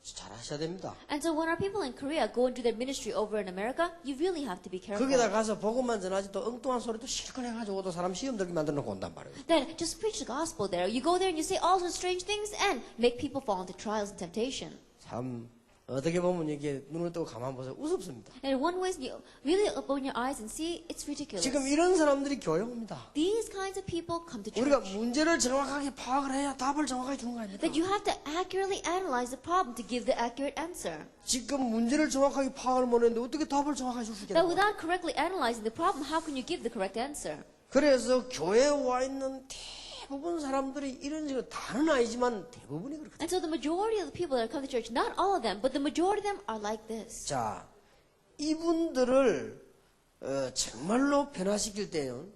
A: 잘 하셔야 됩니다.
B: And so when our people in Korea go and do their ministry over in America, you really have to be careful.
A: 거기다 가서 복음만 전하지 또 엉뚱한 소리도 실컷 해가지고 또 사람 시험 들게 만들어 놓고 온단 말이에요.
B: Then just preach the gospel there. You go there and you say all sorts of strange things and make people fall into trials and temptation.
A: 참 어떻게 보면 이게 눈을 뜨고 가만 보세요 우습습니다.
B: And in one way, you really open your eyes and see it's ridiculous.
A: 지금 이런 사람들이 교회 옵니다.
B: These kinds of people come to
A: 우리가
B: church.
A: 문제를 정확하게 파악을 해야 답을 정확하게 주는 거 아닙니까?
B: That you have to accurately analyze the problem to give the accurate answer.
A: 지금 문제를 정확하게 파악을 못했는데 어떻게 답을 정확하게 줄 수
B: That
A: 있겠냐?
B: without correctly analyzing the problem, how can you give the correct answer?
A: 그래서 교회에 와 있는 대부분 사람들이 이런 식으로 다는 아니지만 대부분이 그렇거든요.
B: And so the majority of the people that come to church, not all of them, but the majority of them are like this.
A: 자, 이분들을 정말로 변화시킬 때는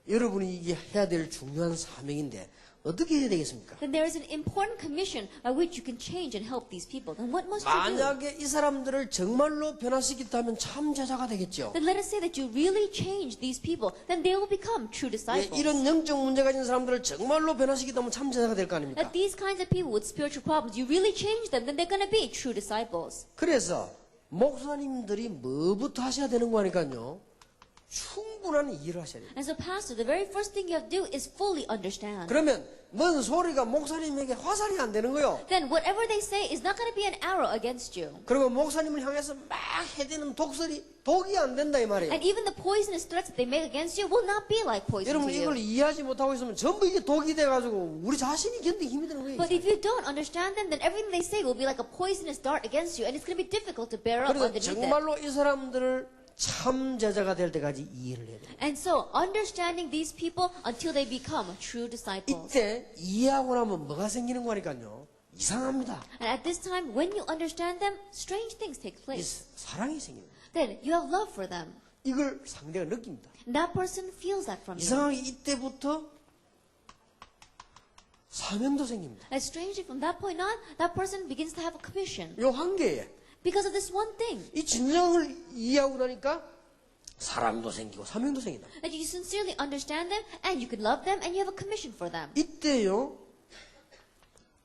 A: 여러분이 이게 해야 될 중요한 사명인데 어떻게 해야 되겠습니까?
B: Then there is an important commission by which you can change and help these people. Then what must you do?
A: 만약에 이 사람들을 정말로 변화시켰다면 참 제자가 되겠죠.
B: Then let us say that you really change these people. Then they will become true
A: 예,
B: disciples.
A: 이런 영적 문제가 있는 사람들을 정말로 변화시키다면 참 제자가 될 거 아닙니까?
B: That these kinds of people with spiritual problems, you really change them, then they're going to be true disciples.
A: 그래서 목사님들이 뭐부터 하셔야 되는 거니까요. 충분한 이해를 하셔야 돼요.
B: And so, Pastor, the very first thing you have to do is fully understand.
A: 그러면 뭔 소리가 목사님에게 화살이 안 되는 거요.
B: Then whatever they say is not going to be an arrow against you.
A: 그리고 목사님을 향해서 막 해대는 독이 안 된다 이 말이에요.
B: And even the poisonous threats that they make against you will not be like poison
A: 여러분
B: to
A: 이걸
B: you.
A: 이해하지 못하고 있으면 전부 이게 독이 돼가지고 우리 자신이 견디기 힘이 드는 거예요.
B: But if you don't understand them, then everything they say will be like a poisonous dart against you, and it's going to be difficult to bear up
A: 그래서
B: underneath it.
A: 정말로 이 사람들을 참 제자가 될 때까지 이해를 해야 됩니다.
B: And so, understanding these people until they become true disciples.
A: 이때 이해하고 나면 뭐가 생기는 거니까요. 이상합니다.
B: And at this time, when you understand them, strange things take
A: 이
B: place.
A: 사랑이 생깁니다.
B: Then you have love for them.
A: 이걸 상대가 느낍니다.
B: And that person feels that from you.
A: 이상하게 이때부터 사명도 생깁니다.
B: And strangely, from that point on, that person begins to have a commission.
A: 요 한계에
B: Because of this one thing.
A: 이 진정을 이해하고 나니까 사랑도 생기고 사명도 생긴다.
B: That you sincerely understand them, and you can love them, and you have a commission for them.
A: 이때요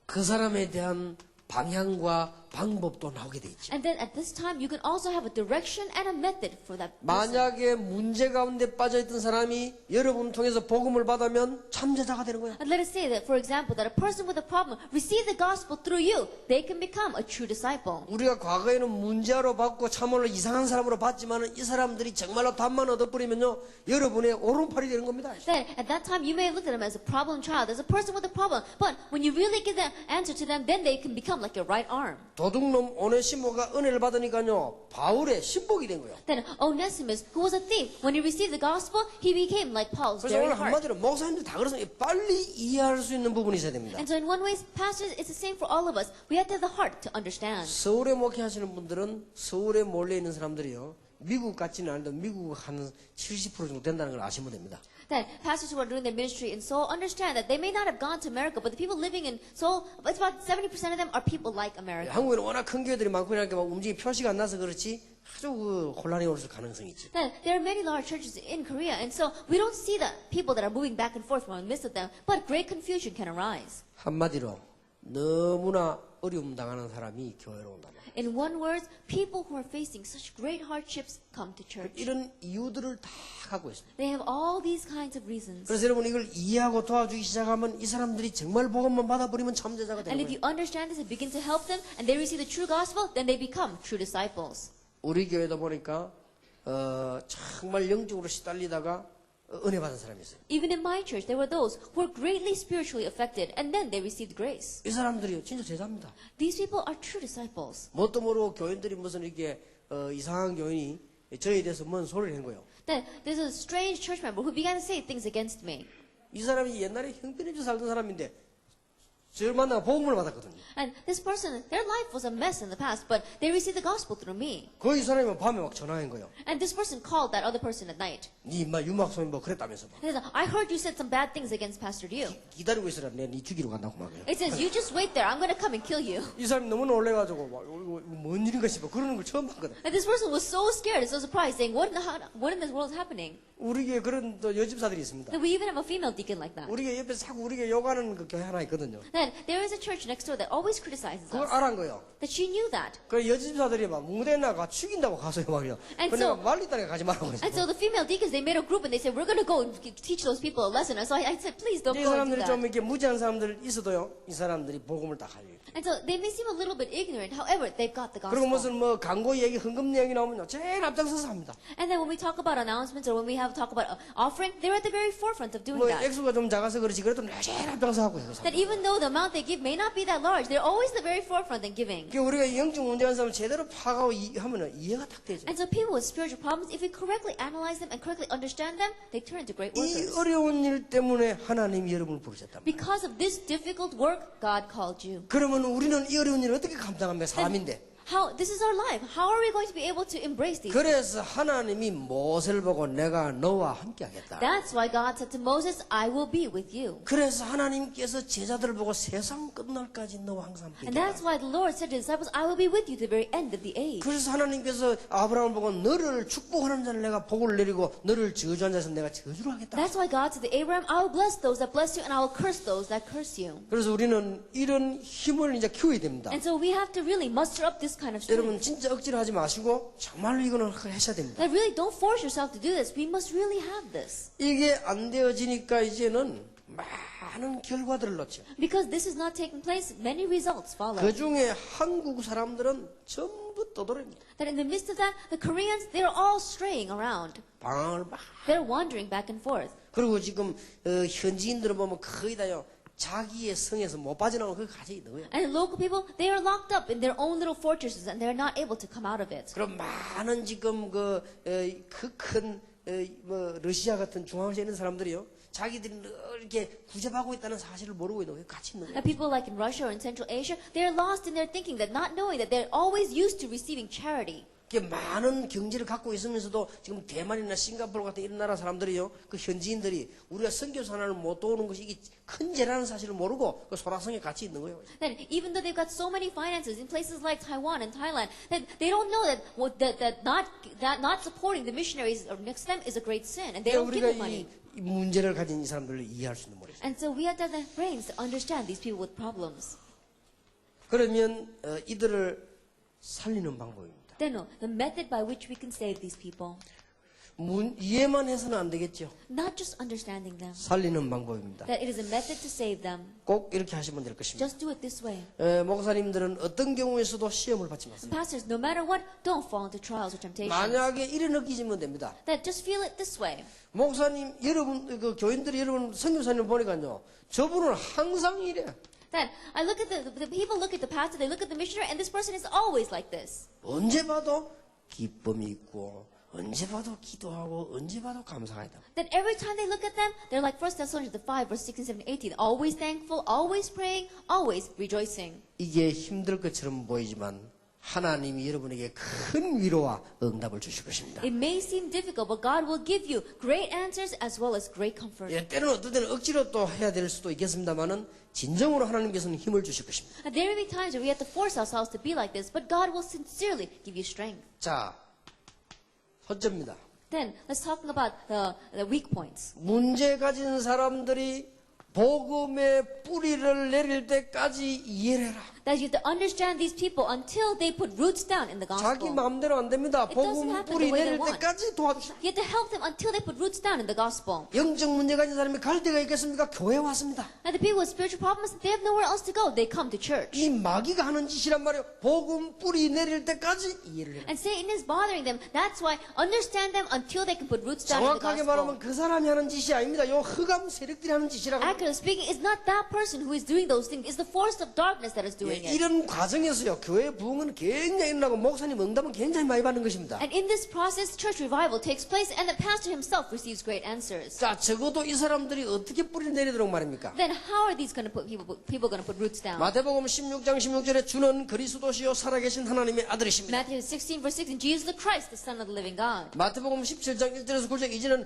A: 그 사람에 대한 방향과 방법도 나오게 돼 있죠.
B: And then at this time, you can also have a direction and a method for that person.
A: 만약에 문제 가운데 빠져있던 사람이 여러분 통해서 복음을 받으면 참제자가 되는 거예요.
B: And let us say that, for example, that a person with a problem receive the gospel through you, they can become a true disciple.
A: 우리가 과거에는 문제로 받고 참으로 이상한 사람으로 봤지만 이 사람들이 정말로 답만 얻어버리면요 여러분의 오른팔이 되는 겁니다.
B: Then at that time, you may have looked at them as a problem child, as a person with a problem. But when you really give the answer to them, then they can become like your right arm.
A: 도둑놈 오네시모가 은혜를 받으니까요 바울의 신복이 된 거예요.
B: Then Onesimus, who was a thief, when he received the gospel, he became like Paul's
A: 그래서
B: very
A: 오늘
B: heart.
A: 한마디로 목사님들 다 그래서 빨리 이해할 수 있는 부분이 있어야 됩니다.
B: And so in one way, pastors, it's the same for all of us. We have to have the heart to understand.
A: 서울에 목회하시는 분들은 서울에 몰려 있는 사람들이요 미국 같지는 않은데 미국 한 70% 정도 된다는 걸 아시면 됩니다.
B: That pastors who are doing their ministry in Seoul understand that they may not have gone to America, but the people living in Seoul, it's about 70% of them are people like America.
A: 한국에는 워낙 큰 교회들이 많고 이렇게 막 움직이 표시가 안 나서 그렇지 아주 그 혼란이 올 가능성이 있지.
B: That there are many large churches in Korea, and so we don't see the people that are moving back and forth from the midst of them, but great confusion can arise.
A: 한마디로 너무나 어려움 당하는 사람이 교회로 온다.
B: In one word, people who are facing such great hardships come to church.
A: 이런 이유들을 다 갖고 있습니다.
B: They have all these kinds of reasons.
A: 그래서 여러분 이걸 이해하고 도와주기 시작하면 이 사람들이 정말 복음만 받아버리면 참제자가
B: And
A: 되는
B: if
A: 거예요.
B: you understand this and begin to help them, and they receive the true gospel, then they become true disciples.
A: 우리 교회도 보니까 정말 영적으로 시달리다가 은혜 받은 사람이 있어요.
B: Even in my church, there were those who were greatly spiritually affected, and then they received grace.
A: 이 사람들이 진짜 제자입니다.
B: These people are true disciples.
A: 뭣도 모르고 교인들이 무슨 이렇게 이상한 교인이 저에 대해서 뭔 소리를 한 거예요.
B: Then there's a strange church member who began to say things against me.
A: 이 사람이 옛날에 형편없이 살던 사람인데 저를 만나고 복음을 받았거든요.
B: And this person, their life was a mess in the past, but they received the gospel through me.
A: 그 이 사람이 밤에 막 전화한 거예요.
B: And this person called that other person at night.
A: 네 인마 유막소인 뭐 그랬다면서 막.
B: He said, I heard you said some bad things against Pastor Liu.
A: 기다리고 있으라 내가 네 죽이러 간다고 막 해요.
B: It says, you just wait there, I'm going to come and kill you.
A: 이 사람이 너무 놀래가지고 막 이거 뭔 일인가 싶어 그러는 걸 처음 봤거든.
B: And this person was so scared and so surprised, saying, what in this world is happening?
A: 우리 교회 그런 또 여집사들이 있습니다.
B: That we even have a female deacon like that.
A: 우리 교회 옆에 자꾸 우리 교회 욕하는 그 교회 하나 있거든요.
B: Then there is a church next door that always criticizes
A: 그걸
B: us.
A: 알아한 거예요.
B: That she knew that.
A: 그 여집사들이 막 무대 나가 죽인다고 가서요 막요.
B: And
A: 근데
B: so-
A: 말리다가 가지 말라고 했어요.
B: And so the female deacons, they made a group and they said, we're going to go and teach those people a lesson. And so I said, please don't
A: 이
B: go and do
A: 사람들이 좀
B: that.
A: 이렇게 무지한 사람들 있어도요. 이 사람들이 복음을 다 가요.
B: And so they may seem a little bit ignorant. However, they've got the
A: 그리고
B: gospel.
A: 무슨 뭐 광고 얘기, 헌금 얘기 나오면요. 제일 앞장서서 합니다.
B: And then when we talk about announcements or when we have talk about offering, they're at the very forefront of doing
A: 뭐
B: that.
A: 액수가 좀 작아서 그렇지 그래도 제일 앞장서 하고 해요.
B: That even though the amount they give may not be that large, they're always the very forefront in giving.
A: 우리가 영적 문제한 사람을 제대로 파악하고 하면 이해가 딱 되죠.
B: And so people with spiritual problems, if we correctly analyze them and correctly understand them, they turn into great
A: 이
B: workers.
A: 어려운 일 때문에 하나님이 여러분을 부르셨답니다.
B: Because of this difficult work, God called you.
A: 그러면 우리는 이 어려운 일을 어떻게 감당합니까? 사람인데.
B: This is our life. How are we going to be able to embrace these?
A: 그래서 하나님이 모세를 보고 내가 너와 함께 하겠다.
B: That's why God said to Moses, I will be with you.
A: 그래서 하나님께서 제자들을 보고 세상 끝날까지 너와 항상 함께
B: And that's
A: 하겠다.
B: why the Lord said to the disciples, I will be with you to the very end of the age.
A: 그래서 하나님께서 아브라함을 보고 너를 축복하는 자를 내가 복을 내리고 너를 저주한 자에서 내가 저주를 하겠다.
B: That's why God said to Abraham, I will bless those that bless you and I will curse those that curse you.
A: 그래서 우리는 이런 힘을 이제 키워야 됩니다.
B: And so we have to really muster up this kind of strength.
A: 여러분 진짜 억지로 하지 마시고 정말로 이거는 하셔야 됩니다.
B: That really don't force yourself to do this. We must really have this.
A: 이게 안 되어지니까 이제는 많은 결과들을 놓죠.
B: Because this is not taking place, many results follow.
A: 그 중에 한국 사람들은 전부 떠돌입니다.
B: That in the midst of that, the Koreans, they're all straying around.
A: 방황을 막.
B: They're wandering back and forth.
A: 그리고 지금 현지인들을 보면 거의 다요 자기의 성에서 못 빠져나오는 그 갇혀 있는 거예요.
B: And local people, they are locked up in their own little fortresses and they're not able to come out of it.
A: 그럼 많은 지금 큰 러시아 같은 중앙아시아에 있는 사람들이요, 자기들이 늘 이렇게 구제받고 있다는 사실을 모르고 있는 거예요. 같이 있는 거예요.
B: And people like in Russia or in Central Asia, they're lost in their thinking that not knowing that they're always used to receiving charity.
A: 많은 경제를 갖고 있으면서도 지금 대만이나 싱가포르 같은 이런 나라 사람들이요, 그 현지인들이 우리가 선교사 하나를 못 도우는 것이 이게 큰 죄라는 사실을 모르고 그 소라성에 같이 있는 거예요.
B: Then even though they've got so many finances in places like Taiwan and Thailand, that they don't know that not supporting the missionaries next to them is a great sin, and they don't give
A: 우리가
B: them money.
A: 이 문제를 가진 이 사람들을 이해할 수 있는 모습이죠.
B: And so we have to have the brains to understand these people with problems.
A: 그러면 이들을 살리는 방법입니다.
B: Then the method by which we can save these people,
A: 이해만 해서는 안 되겠죠.
B: not just understanding them,
A: 살리는 방법입니다.
B: that it is a method to save them.
A: 꼭 이렇게 하시면 될 것입니다.
B: Just do it this way.
A: 목사님들은 어떤 경우에서도 시험을 받지 마세요.
B: Pastors, no matter what, don't fall into trials or temptations.
A: 만약에 이래 느끼시면 됩니다.
B: That just feel it this way.
A: 목사님, 여러분, 그 교인들이 여러분 선교사님 보니까요, 저분은 항상 이래.
B: That I look at the people look at the pastor, they look at the missionary, and this person is always like this.
A: 언제 봐도 기쁨이 있고, 언제 봐도 기도하고, 언제 봐도 감사하다.
B: That every time they look at them, they're like 1 Thessalonians 5, verse 16, 17, 18. Always thankful, always praying, always rejoicing.
A: 이게 힘들 것처럼 보이지만 하나님이 여러분에게 큰 위로와 응답을 주실 것입니다.
B: It may seem difficult, but God will give you great answers as well as great comfort.
A: 때는 어떤 때는 억지로 또 해야 될 수도 있겠습니다만은 진정으로 하나님께서는 힘을 주실 것입니다.
B: And there will be times where we have to force ourselves to be like this, but God will sincerely give you strength.
A: 자, 첫째입니다.
B: Then let's talk about the weak points.
A: 문제 가진 사람들이 복음의 뿌리를 내릴 때까지 이해를 해라.
B: That you have to understand these people until they put roots down in the
A: 자기
B: gospel.
A: 마음대로 안 됩니다.
B: It doesn't
A: 복음
B: happen
A: 뿌리
B: the way they
A: 내릴
B: want.
A: 때까지 도와주시라.
B: You have to help them until they put roots down in the gospel.
A: 영적 문제 가진 사람이 갈 데가 있겠습니까? 교회 왔습니다.
B: And the people with spiritual problems, they have nowhere else to go. They come to church.
A: 이 마귀가 하는 짓이란 말이에요. 복음 뿌리 내릴 때까지 이해를 해라.
B: And Satan is bothering them. That's why understand them until they can put roots down in the
A: 정확하게
B: gospel.
A: 말하면 그 사람이 하는 짓이 아닙니다. 요 흑암 세력들이 하는 짓이라고.
B: Accurately speaking, it's not that person who is doing those things. It's the force of darkness that is doing it.
A: 이런 과정에서요, 교회 부흥은 굉장히 일어나고 목사님 응답은 굉장히 많이 받는 것입니다.
B: And in this process, church revival takes place, and the pastor himself receives great answers.
A: 자, 적어도 이 사람들이 어떻게 뿌리 내리도록 말입니까?
B: Then how are these going to put people going to put roots down?
A: 마태복음 16장 16절에 주는 그리스도시요 살아계신 하나님의 아들이십니다.
B: Matthew 16 verse 6, and Jesus the Christ, the Son of the living God.
A: 마태복음 17장 1절에서 9절 이제는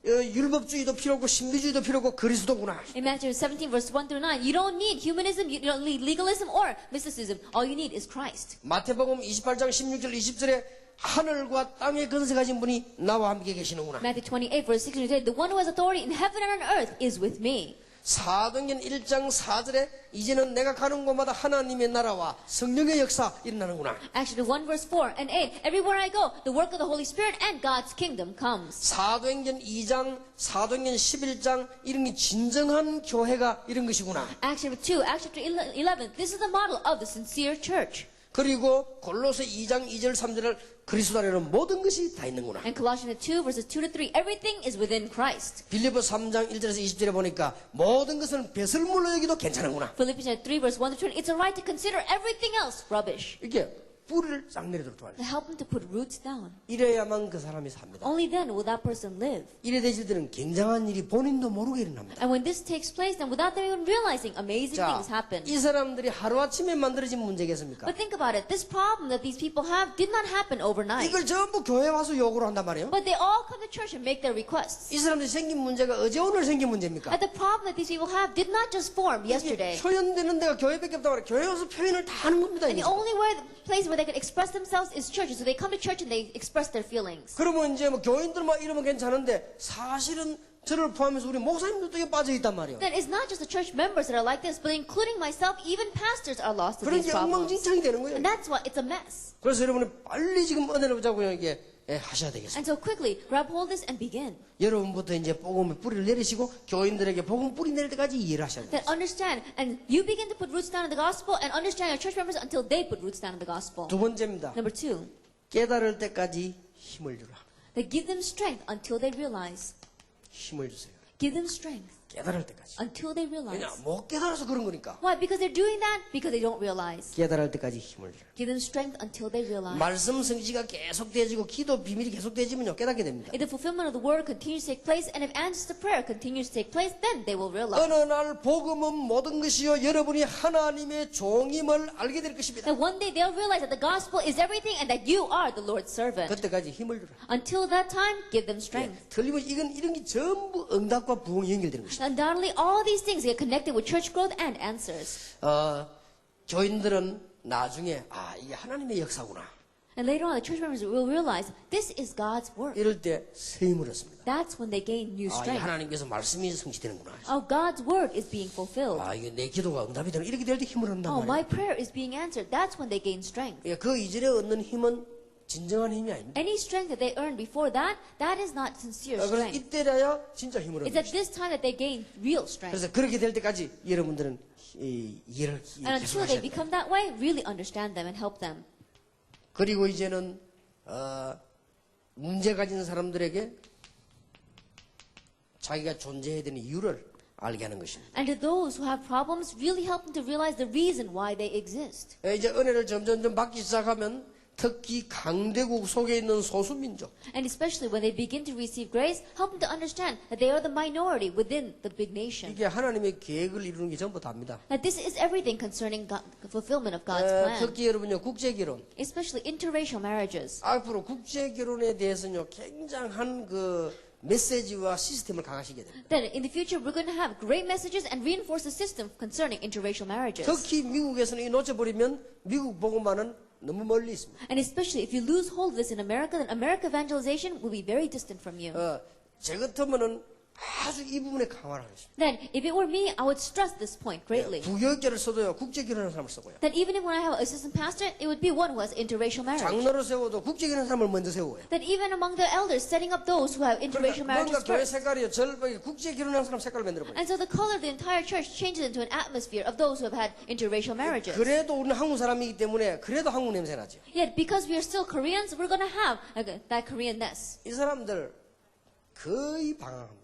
A: 율법주의도 필요 없고 신비주의도 필요 없고 그리스도구나.
B: In Matthew 17 verse 1 through 9, you don't need humanism, you don't need legalism or mysticism. All you need is Christ.
A: 마태복음 28장 16절 20절에 하늘과 땅의 근세 가진 분이 나와 함께 계시는구나.
B: Matthew 28 verse 6, the one who has authority in heaven and on earth is with me.
A: 사도행전 1장 4절에 이제는 내가 가는 곳마다 하나님의 나라와 성령의 역사 일어나는구나.
B: Acts 1 verse 4 and 8, everywhere I go, the work of the Holy Spirit and God's kingdom comes.
A: 사도행전 2장, 사도행전 11장 이런 게 진정한 교회가 이런 것이구나.
B: Acts 2, Acts 11, this is the model of the sincere church.
A: 그리고 골로새 2장 2절 3절을 그리스도 안에는 모든 것이 다 있는구나.
B: And Colossians 2 verses 2 to 3, everything is within Christ.
A: 빌립보 3장 1절에서 20절에 보니까 모든 것은 배설물로 여기도 괜찮은구나.
B: Philippians 3 verse 1 to 20, it's alright to consider everything else rubbish.
A: 이게 뿌리를 쫙 내리도록 도와줘.
B: To help them to put roots down.
A: 이래야만 그 사람이 삽니다.
B: Only then will that person live.
A: 이래 되실 때는 굉장한 일이 본인도 모르게 일어납니다.
B: And when this takes place, then without them even realizing, amazing
A: 자,
B: things happen.
A: 이 사람들이 하루아침에 만들어진 문제겠습니까?
B: But think about it. This problem that these people have did not happen overnight.
A: 이걸 전부 교회 와서 요구를 한단 말이에요.
B: But they all come to church and make their requests.
A: 이 사람들이 생긴 문제가 어제 오늘 생긴 문제입니까?
B: And the problem that these people have did not just form yesterday.
A: 표현되는 데가 교회밖에 없다고 말이에요. 교회 와서 표현을 다 하는 겁니다.
B: And the only place where they can express themselves is church. So they come to church and they express their feelings.
A: 그러면 이제 뭐 교인들만 이러면 괜찮은데 사실은 저를 포함해서 우리 목사님들도 이게 빠져 있단 말이에요.
B: Then it's not just the church members that are like this, but including myself, even pastors are lost in
A: 그런
B: these
A: 게
B: problems.
A: 엉망진창이 되는 거예요.
B: And that's why it's a mess.
A: 그래서 여러분이 빨리 지금 은혜를 붙잡고 이게 하셔야 되겠습니다.
B: And so quickly, grab hold of this and begin.
A: 여러분부터 이제 복음의 뿌리를 내리시고 교인들에게 복음 뿌리 내릴 때까지 이해를 하셔야 돼요.
B: That understand, and you begin to put roots down in the gospel, and understand your church members until they put roots down in the gospel.
A: 두 번째입니다.
B: Number 2,
A: 깨달을 때까지 힘을 주라.
B: that give them strength until they realize.
A: 힘을 주세요.
B: Give them strength.
A: 깨달을 때까지.
B: until they realize.
A: 왜냐? 못 깨달아서 그런 거니까.
B: Why? Because they're doing that because they don't realize.
A: 깨달을 때까지 힘을 주라.
B: Give them strength until they realize.
A: 말씀 성취가 계속되어지고 기도 비밀이 계속되어지면요 깨닫게 됩니다.
B: If the fulfillment of the word continues to take place, and if answers to prayer continues to take place, then they will realize.
A: 어느 날 복음은 모든 것이요 여러분이 하나님의 종임을 알게 될 것입니다.
B: That one day they'll realize that the gospel is everything and that you are the Lord's servant.
A: 그때까지 힘을 주라.
B: Until that time, give them strength.
A: 틀림없이 이런 게 전부 응답과 부흥이 연결되는 것입니다.
B: Undoubtedly, all these things get connected with church growth and answers.
A: 교인들은 나중에 이게 하나님의 역사구나.
B: And later on, the church members will realize this is God's work.
A: 이럴 때 새 힘을 얻습니다.
B: That's when they gain new
A: 이
B: strength.
A: 하나님께서 말씀이 성취되는구나.
B: Oh, God's word is being fulfilled.
A: 이게 내 기도가 응답이 되는 이렇게 될 때 힘을 얻는단
B: Oh, my
A: 말이에요.
B: prayer is being answered. That's when they gain strength.
A: 그 이전에 얻는 힘은 진정한 힘이 아닙니다.
B: Any strength that they earned before that, that is not sincere
A: 그래서
B: strength.
A: 이때라야 진짜 힘을 얻는
B: It's at
A: 것입니다.
B: this time that they gain real strength.
A: 그래서 그렇게 될 때까지 여러분들은 이해를
B: And
A: 계속
B: until they
A: 하셔야 돼요.
B: become that way, really understand them and help them.
A: 그리고 이제는 문제 가진 사람들에게 자기가 존재해야 되는 이유를 알게 하는 것입니다.
B: And to those who have problems, really help them to realize the reason why they exist.
A: 이제 은혜를 점점 받기 시작하면 특히 강대국 속에 있는 소수민족
B: And especially when they begin to receive grace, help them to understand that they are the minority within the big nation.
A: 이게 하나님의 계획을 이루는 게 전부 다입니다.
B: That this is everything concerning the fulfillment of God's plan.
A: 특히 여러분요 국제결혼
B: Especially interracial marriages.
A: 앞으로 국제결혼에 대해서는요 굉장한 메시지와 시스템을 강화시켜야 됩니다.
B: Then in the future, we're going to have great messages and reinforce the system concerning interracial marriages.
A: 특히 미국에서는 이 놓쳐버리면 미국 복음화는 너무 멀리 있습니다.
B: And especially if you lose hold of this in America, then America evangelization will be very distant from you.
A: 제 같으면은 아주 이 부분에 강화를 하겠습니다.
B: Then, if it were me, I would stress this point greatly.
A: 부교육자를 써도요 국제결혼하는 사람을 쓰고요.
B: That even if when I have an assistant pastor, it would be one who has interracial marriage.
A: 장로를 세워도 국제결혼하는 사람을 먼저 세워요.
B: That even among the elders, setting up those who have interracial
A: 뭔가
B: marriages
A: 교회
B: first.
A: 색깔이요 절벽에 국제결혼하는 사람 색깔을 만들어버려요.
B: And so the color of the entire church changes into an atmosphere of those who have had interracial marriages.
A: 그래도 우리는 한국 사람이기 때문에 그래도 한국 냄새 나죠.
B: Yet, because we are still Koreans, we're going to have that Koreanness.
A: 이 사람들 거의 방황합니다.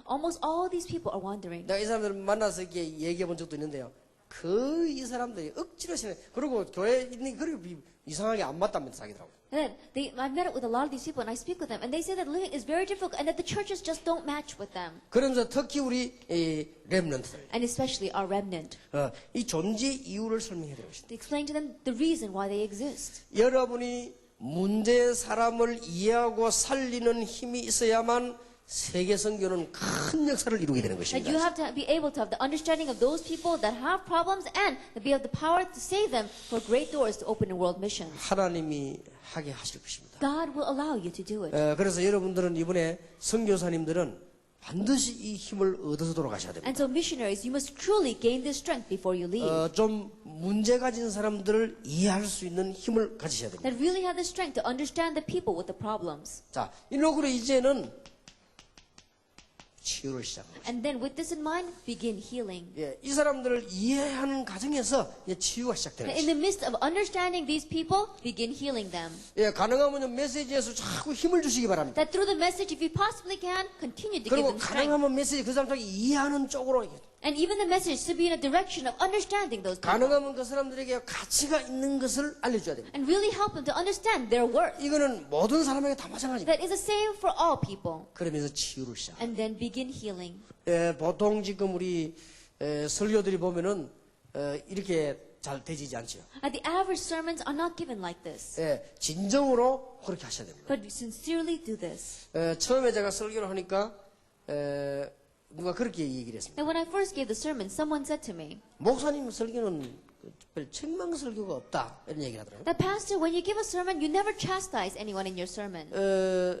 B: Almost all these people are wandering.
A: 내가 이 사람들 만나서 이렇게 얘기해 본 적도 있는데요. 거의 이 사람들이 억지로 신해. 그리고 교회에 있는 그렇게 이상하게 안 맞다면서 자기들하고.
B: Then I met up with a lot of these people and I speak with them, and they say that living is very difficult and that the churches just don't match with them.
A: 그러면서 특히 우리 렘넌트들
B: And especially our remnant.
A: 이 존재 이유를 설명해야 되는 것입니다.
B: To explain to them the reason why they exist.
A: 여러분이 문제의 사람을 이해하고 살리는 힘이 있어야만 세계 선교는 큰 역사를 이루게 되는
B: That
A: 것입니다.
B: you have to be able to have the understanding of those people that have problems and to be able the power to save them for great doors to open in world missions.
A: 하나님이 하게 하실 것입니다.
B: God will allow you to do it.
A: 그래서 여러분들은 이번에 선교사님들은 반드시 이 힘을 얻어서 돌아가셔야 됩니다.
B: And so missionaries, you must truly gain this strength before you leave.
A: 좀 문제 가진 사람들을 이해할 수 있는 힘을 가지셔야 됩니다.
B: That really have the strength to understand the people with the problems.
A: 자, 이러고 이제는 치유를 시작합니다.
B: And then with this in mind, begin healing.
A: 이 사람들을 이해하는 과정에서 치유가 시작되는
B: In
A: 것입니다.
B: the midst of understanding these people, begin healing them.
A: 가능하면 메시지에서 자꾸 힘을 주시기 바랍니다.
B: That through the message, if you possibly can, continue to give
A: 그리고
B: them strength.
A: 가능하면 메시지 그 사람들이 이해하는 쪽으로
B: And even the message to be in a direction of understanding those people.
A: 가능하면 그 사람들에게 가치가 있는 것을 알려줘야 됩니다.
B: And really help them to understand their worth.
A: 이거는 모든 사람에게 다 마찬가지입니다.
B: That is the same for all people.
A: 그러면서 치유를 시작.
B: And then begin healing.
A: 보통 지금 우리 설교들이 보면은 이렇게 잘 되지지 않죠.
B: The average sermons are not given like this.
A: 진정으로 그렇게 하셔야 됩니다.
B: But sincerely do this.
A: 처음에 제가 설교를 하니까 누가 그렇게 얘기를 했습니다.
B: And when I first gave the sermon, someone said to me,
A: 목사님 설교는 별 책망 설교가 없다 이런 얘기를 하더라고요.
B: that pastor, when you give a sermon, you never chastise anyone in your sermon.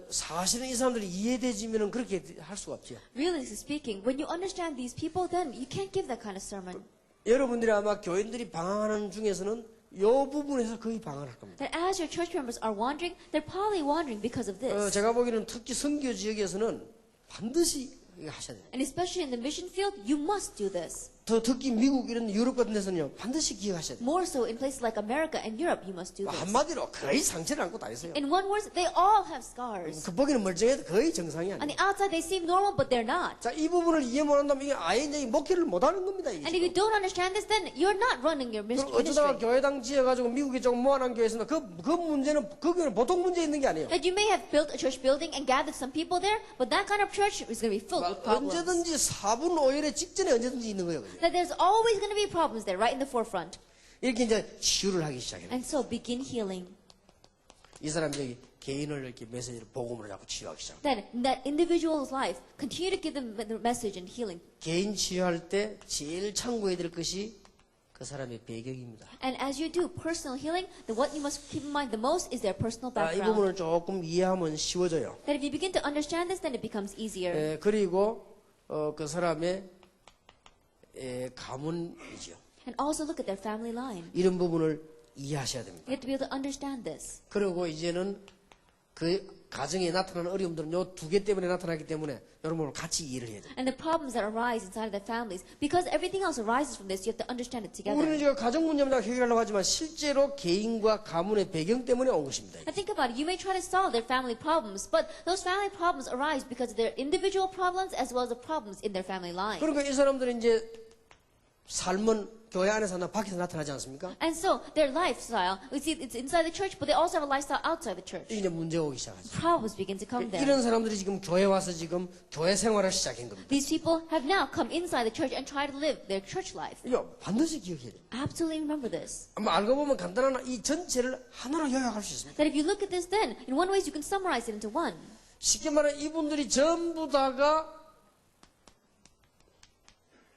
A: 사실은 이 사람들이 이해되지면은 그렇게 할 수가 없죠.
B: Really speaking, when you understand these people, then you can't give that kind of sermon.
A: 여러분들이 아마 교인들이 방황하는 중에서는 이 부분에서 거의 방황할 겁니다.
B: That as your church members are wandering, they're probably wandering because of this.
A: 제가 보기에는 특히 선교 지역에서는 반드시 이거 하셔야 돼요.
B: And especially in the mission field, you must do this.
A: 더 특히 미국 이런 유럽 같은 데서는요 반드시 기억하셔야 돼요.
B: More so in places like America and Europe, you must do this.
A: 한마디로 거의 상처를 안고 다니세요.
B: In one word, they all have scars.
A: 그 보기는 멀쩡해도 거의 정상이
B: On
A: 아니에요.
B: the outside, they seem normal, but they're not.
A: 자, 이 부분을 이해 못한다면 이게 아예 이제 목회를 못하는 겁니다. 이게
B: And if you
A: 지금.
B: don't understand this, then you're not running your
A: 그리고 어쩌다가
B: ministry.
A: 교회당 지어가지고 미국에 조금 모아놓은 교회에서는 그 문제는 그 교회는 보통 문제 있는 게 아니에요.
B: That you may have built a church building and gathered some people there, but that kind of church is going to be filled with problems.
A: 언제든지 4분 5일의 직전에 언제든지 있는 거예요. 그죠?
B: That there's always going to be problems there, right in the forefront.
A: 이렇게 이제 치유를 하기 시작해요.
B: And so begin healing.
A: 이 사람이 여기 개인을 이렇게 메시지를 복음으로 자꾸 치유하기 시작.
B: Then in that individual's life, continue to give them the message and healing.
A: 개인 치유할 때 제일 참고해야 될 것이 그 사람의 배경입니다.
B: And as you do personal healing, then what you must keep in mind the most is their personal
A: 이
B: background.
A: 부분을 조금 이해하면 쉬워져요.
B: That if you begin to understand this, then it becomes easier.
A: 그리고 그 사람의 가문이죠.
B: And also look at their family line.
A: 이런 부분을 이해하셔야 됩니다.
B: You have to be able to understand this.
A: 그리고 이제는 그 가정에 나타나는 어려움들은 요 두 개 때문에 나타나기 때문에 여러분을 같이 이해를 해야 돼요.
B: And the problems that arise inside of their families, because everything else arises from this, you have to understand it together.
A: 우리는 지금 가정 문제만 해결하려고 하지만 실제로 개인과 가문의 배경 때문에 온 것입니다.
B: And think about it. You may try to solve their family problems, but those family problems arise because of their individual problems as well as the problems in their family line.
A: 그러니까 이 사람들은 이제 삶은 교회 안에서 나 밖에서 나타나지 않습니까?
B: And so their lifestyle, we see it's inside the church, but they also have a lifestyle outside the church.
A: 이제 문제가 오기 시작하죠.
B: Problems begin to come there.
A: 이런 사람들이 지금 교회 와서 지금 교회 생활을 시작한 겁니다.
B: These people have now come inside the church and try to live their church life.
A: 이거 반드시 기억해야 돼요.
B: Absolutely remember this.
A: 아마 알고 보면 간단한 이 전체를 하나로 요약할 수 있습니다.
B: That if you look at this then, in one way you can summarize it into one.
A: 쉽게 말해 이분들이 전부 다가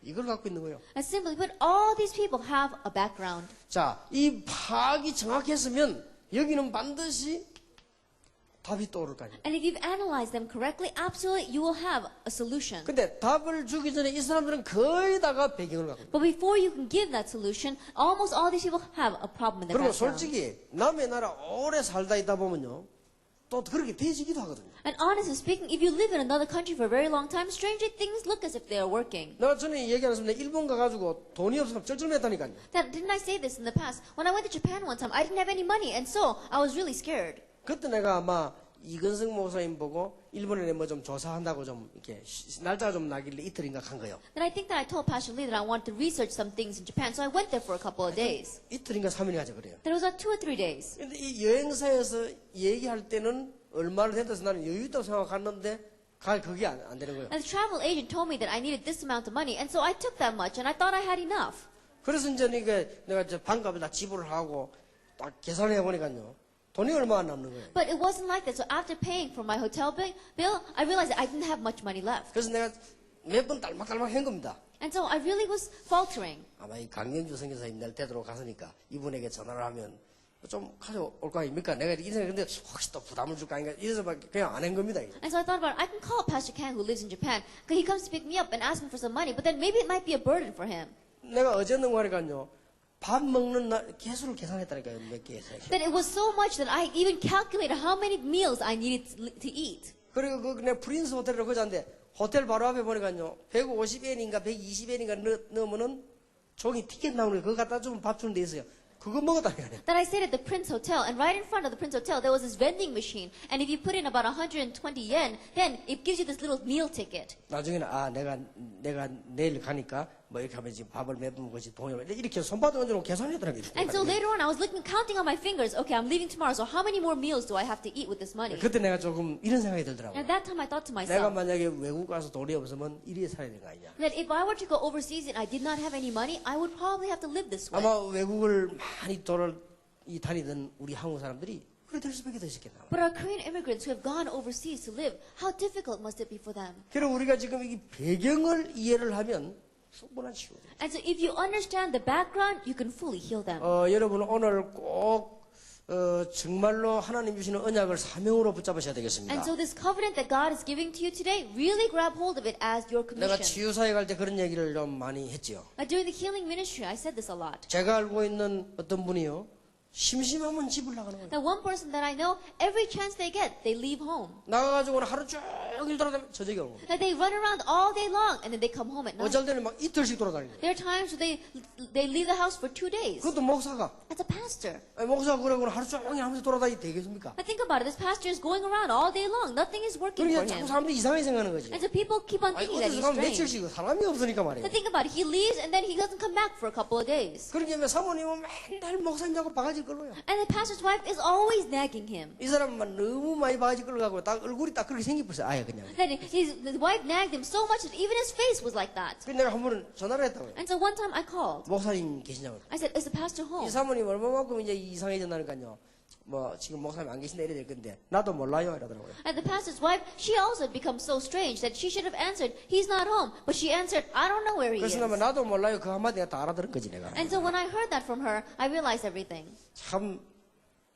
A: 이걸 갖고 있는 거예요.
B: And simply put, all these people have a background.
A: 자, 이 파악이 정확했으면 여기는 반드시 답이 떠오를 거 아니에요.
B: And if you've analyzed them correctly, absolutely you will have a solution.
A: 근데 답을 주기 전에 이 사람들은 거의 다가 배경을 갖고 있어요.
B: But before you can give that solution, almost all these people have a problem in their
A: 그리고
B: background.
A: 솔직히 남의 나라 오래 살다 있다 보면요. 또 그렇게 되지기도 하거든요.
B: And honestly speaking, if you live in another country for a very long time, strangely things look as if they are working.
A: 내가 전에 얘기하셨습니다. 일본 가가지고 돈이 없어서 쩔쩔맸다니까요.
B: Didn't I say this in the past? When I went to Japan one time, I didn't have any money, and so I was really scared.
A: 그때 내가 아마 이근성 목사님 보고 일본에 뭐 좀 조사한다고 좀 이렇게 날짜가 좀 나길래 이틀인가 간 거예요.
B: Then I think that I told Pastor Lee that I wanted to research some things in Japan, so I went there for a couple of days.
A: 이틀인가 3일 가자 그래요.
B: That was about 2 or 3 days.
A: 근데 이 여행사에서 얘기할 때는 얼마를 된다서 나는 여유 있다고 생각했는데 그게 안 되는 거예요.
B: And the travel agent told me that I needed this amount of money, and so I took that much, and I thought I had enough.
A: 그래서 이제 내가 이제 반값을 다 지불을 하고 딱 계산을 해보니까요. 돈이 얼마 안 남는 거예요.
B: But it wasn't like that. So after paying for my hotel bill, I realized that I didn't have much money left.
A: 그래서 내가 몇 번 딸막딸막 한 겁니다.
B: And so I really was faltering.
A: 아마 이 강연주 선교사님 날 되도록 갔으니까 이분에게 전화를 하면 좀 가져올 거 아닙니까? 내가 이렇게 생각했는데 혹시 또 부담을 줄까 아닌가 이래서 막 그냥 안 한 겁니다.
B: And so I thought about it. I can call Pastor Kang who lives in Japan. Because he comes to pick me up and ask me for some money. But then maybe it might be a burden for him.
A: 내가 어제는 거니까요. 밥 먹는 개수를 계산했다니까요. 몇 개에서.
B: That it was so much that I even calculated how many meals I needed to eat.
A: 그리고 내 프린스 호텔로 거자인데 호텔 바로 앞에 보니까요. 150엔인가 120엔인가 넣으면은 종이 티켓 나오는 거 그거 갖다 주면 밥 주는 데 있어요. 그거 먹었다니까요.
B: That I stayed at the Prince Hotel, and right in front of the Prince Hotel there was this vending machine, and if you put in about 120 yen, then it gives you this little meal ticket.
A: 나중에는 내가 내일 가니까 뭐 이렇게 하면 지금 밥을 몇 번 먹지 돈이 이렇게 손바닥 얹어놓고 계산하더라고요.
B: And so later on, I was looking, counting on my fingers. Okay, I'm leaving tomorrow, so how many more meals do I have to eat with this money?
A: 그때 내가 조금 이런 생각이 들더라고요.
B: And at that time, I thought to
A: 내가
B: myself
A: 만약에 외국 가서 돈이 없으면 이리에 살아야 되는 거 아니냐.
B: that if I were to go overseas and I did not have any money, I would probably have to live this way.
A: 아마 외국을 많이 다니던 우리 한국 사람들이 그래 될 수밖에 더 있겠나.
B: But our Korean immigrants who have gone overseas to live, how difficult must it be for them?
A: 그래서 우리가 지금 이 배경을 이해를 하면 충분한 치유.
B: And so if you understand the background, you can fully heal them.
A: 여러분 오늘 꼭 정말로 하나님 주시는 언약을 사명으로 붙잡으셔야 되겠습니다.
B: And so this covenant that God is giving to you today, really grab hold of it as your
A: 내가
B: commission.
A: 치유사에 갈 때 그런 얘기를 좀 많이 했지요.
B: During the healing ministry, I said this a lot.
A: 제가 알고 있는 어떤 분이요. 심심하면 집을 나가는 거예요.
B: That one person that I know, every chance they get, they leave home.
A: 나가가지고는 하루 종일 돌아다니면 저녁에 오는 거예요.
B: That they run around all day long and then they come home at night.
A: 어쩔 때는 막 이틀씩 돌아다니는 거예요.
B: There are times where they leave the house for 2 days.
A: 그것도 목사가.
B: That's a pastor.
A: 목사가 그러고 하루 종일 하면서 돌아다니면 되겠습니까?
B: Now think about it. This pastor is going around all day long. Nothing is working for
A: 그러니까 자꾸
B: him.
A: 사람들이 이상하게 생각하는 거지.
B: And so people keep on
A: 아니,
B: thinking that
A: 어디서
B: he's
A: 가면
B: strange.
A: 며칠씩 사람이 없으니까 말이에요.
B: Now think about it. He leaves and then he doesn't come back for a couple of days.
A: 그러니까 사모님은 맨날 목사님하고 바가지 끌어요.
B: And the pastor's wife is always nagging him.
A: 이 사람만 너무 많이 바가지 끌어가고 딱 얼굴이 딱 그렇게 생기버렸어요. 아예 그냥.
B: Then his wife nagged him so much that even his face was like that.
A: 그래서 내가 한 번은 전화를 했다고요.
B: And so one time I called.
A: 목사님 계시냐고.
B: I said, is the pastor
A: 이
B: home?
A: 사모님 얼마만큼 이제 이상해졌나니까요. 뭐 지금 목사님 안 계신다 이래야 될 건데 나도 몰라요 이러더라고요.
B: And the pastor's wife, she also had become so strange that she should have answered, he's not home. But she answered, I don't know where he is.
A: 그래서 나도 몰라요. 그 한마디가 다 알아들은 거지 내가.
B: And so when I heard that from her, I realized everything.
A: 참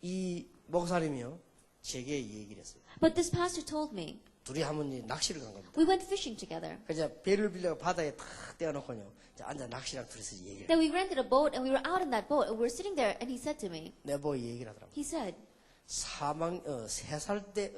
A: 이 목사님이요 제게 이 얘기를 했어요.
B: But this pastor told me,
A: 둘이 한번 낚시를 간 겁니다.
B: we went fishing together.
A: 그래서 배를 빌려가 바다에 탁 떼어놓고요. 이제 앉아 낚시랑 둘이서 얘기를.
B: Then we rented a boat and we were out in that boat and we were sitting there and he said to me,
A: 내 보고 얘기를 하더라고.
B: he said
A: 3살 때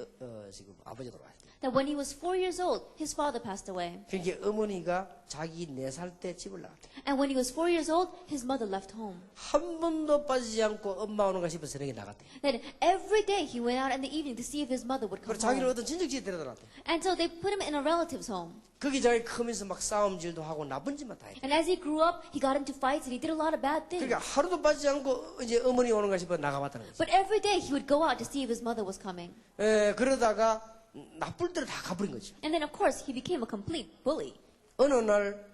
A: 지금 아버지 돌아가셨대.
B: that when he was 4 years old, his father passed away.
A: 그러니까 어머니가 자기 4살 때 집을 나갔대.
B: And when he was 4 years old, his mother left home.
A: 한 번도 빠지지 않고 엄마 오는가 싶어서 저녁에 나갔대.
B: Then every day he went out in the evening to see if his mother would come
A: 그리고 자기를
B: home.
A: 어떤 친척집에 데려다놨대.
B: And so they put him in a relative's home.
A: 거기 자기 크면서 막 싸움질도 하고 나쁜 짓만 다 했대.
B: And as he grew up, he got into fights and he did a lot of bad things.
A: 그러니까 하루도 빠지지 않고 이제 어머니 오는가 싶어 나가봤다는 거지.
B: But every day he would go out to see if his mother was coming.
A: 그러다가 나쁠 대로 다 가버린 거지.
B: And then of course he became a complete bully.
A: 어느 날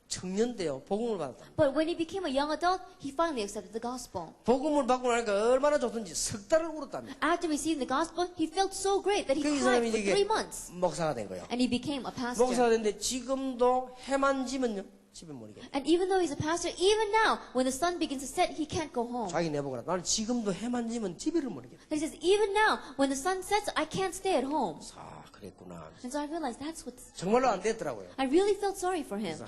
A: 청년 때요 복음을 받았다.
B: But when he became a young adult, he finally accepted the gospel.
A: 복음을 받고 나니까 얼마나 좋던지 석 달을 울었답니다.
B: After receiving the gospel, he felt so great that he
A: 그
B: cried
A: 사람이
B: for
A: 이게
B: 3 months.
A: 목사가 된 거예요.
B: And he became a pastor.
A: 목사가 됐는데 지금도 해만 지면요 집에 못 오게.
B: And even though he's a pastor, even now, when the sun begins to set, he can't go home.
A: 자기 내보고 나는 지금도 해만 지면 집에를 못 오게.
B: And he says, even now, when the sun sets, I can't stay at home.
A: 아 그랬구나.
B: And so I realized that's what's...
A: 정말로 안 됐더라고요.
B: I really felt sorry for him.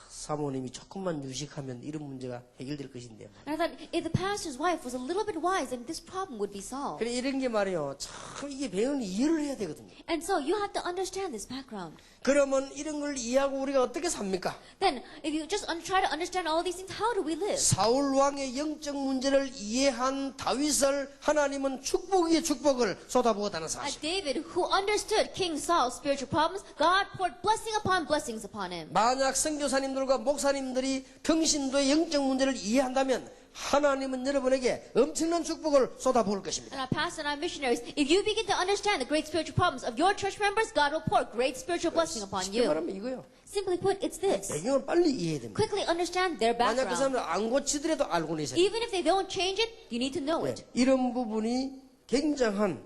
A: 사모님이 조금만 유식하면 이런 문제가 해결될 것인데.
B: And I thought, if the pastor's wife was a little bit wise, then this problem would be solved.
A: 그래 이런 게 말이요 참 이게 배우는 이해를 해야 되거든요.
B: And so you have to understand this background.
A: 그러면 이런 걸 이해하고 우리가 어떻게 삽니까?
B: Then, if you just try to understand all these things, how do we live?
A: 사울 왕의 영적 문제를 이해한 다윗을 하나님은 축복 위에 축복을 쏟아부었다는
B: As
A: 사실.
B: David, who understood King Saul's spiritual problems, God poured blessing upon blessings upon him.
A: 만약 선교사님들과 목사님들이 평신도의 영적 문제를 이해한다면 하나님은 여러분에게 엄청난 축복을 쏟아부을 것입니다.
B: And our pastors and our missionaries, if you begin to understand the great spiritual problems of your church members, God will pour great spiritual blessing upon
A: 쉽게
B: you.
A: 말하면 이거요.
B: Simply put, it's this.
A: 배경을 빨리 이해해야 됩니다.
B: Quickly understand their
A: 만약 그
B: background.
A: 사람들 안 고치더라도 알고는 있어야 돼요.
B: Even if they don't change it, you need to know it.
A: 이런 부분이 굉장한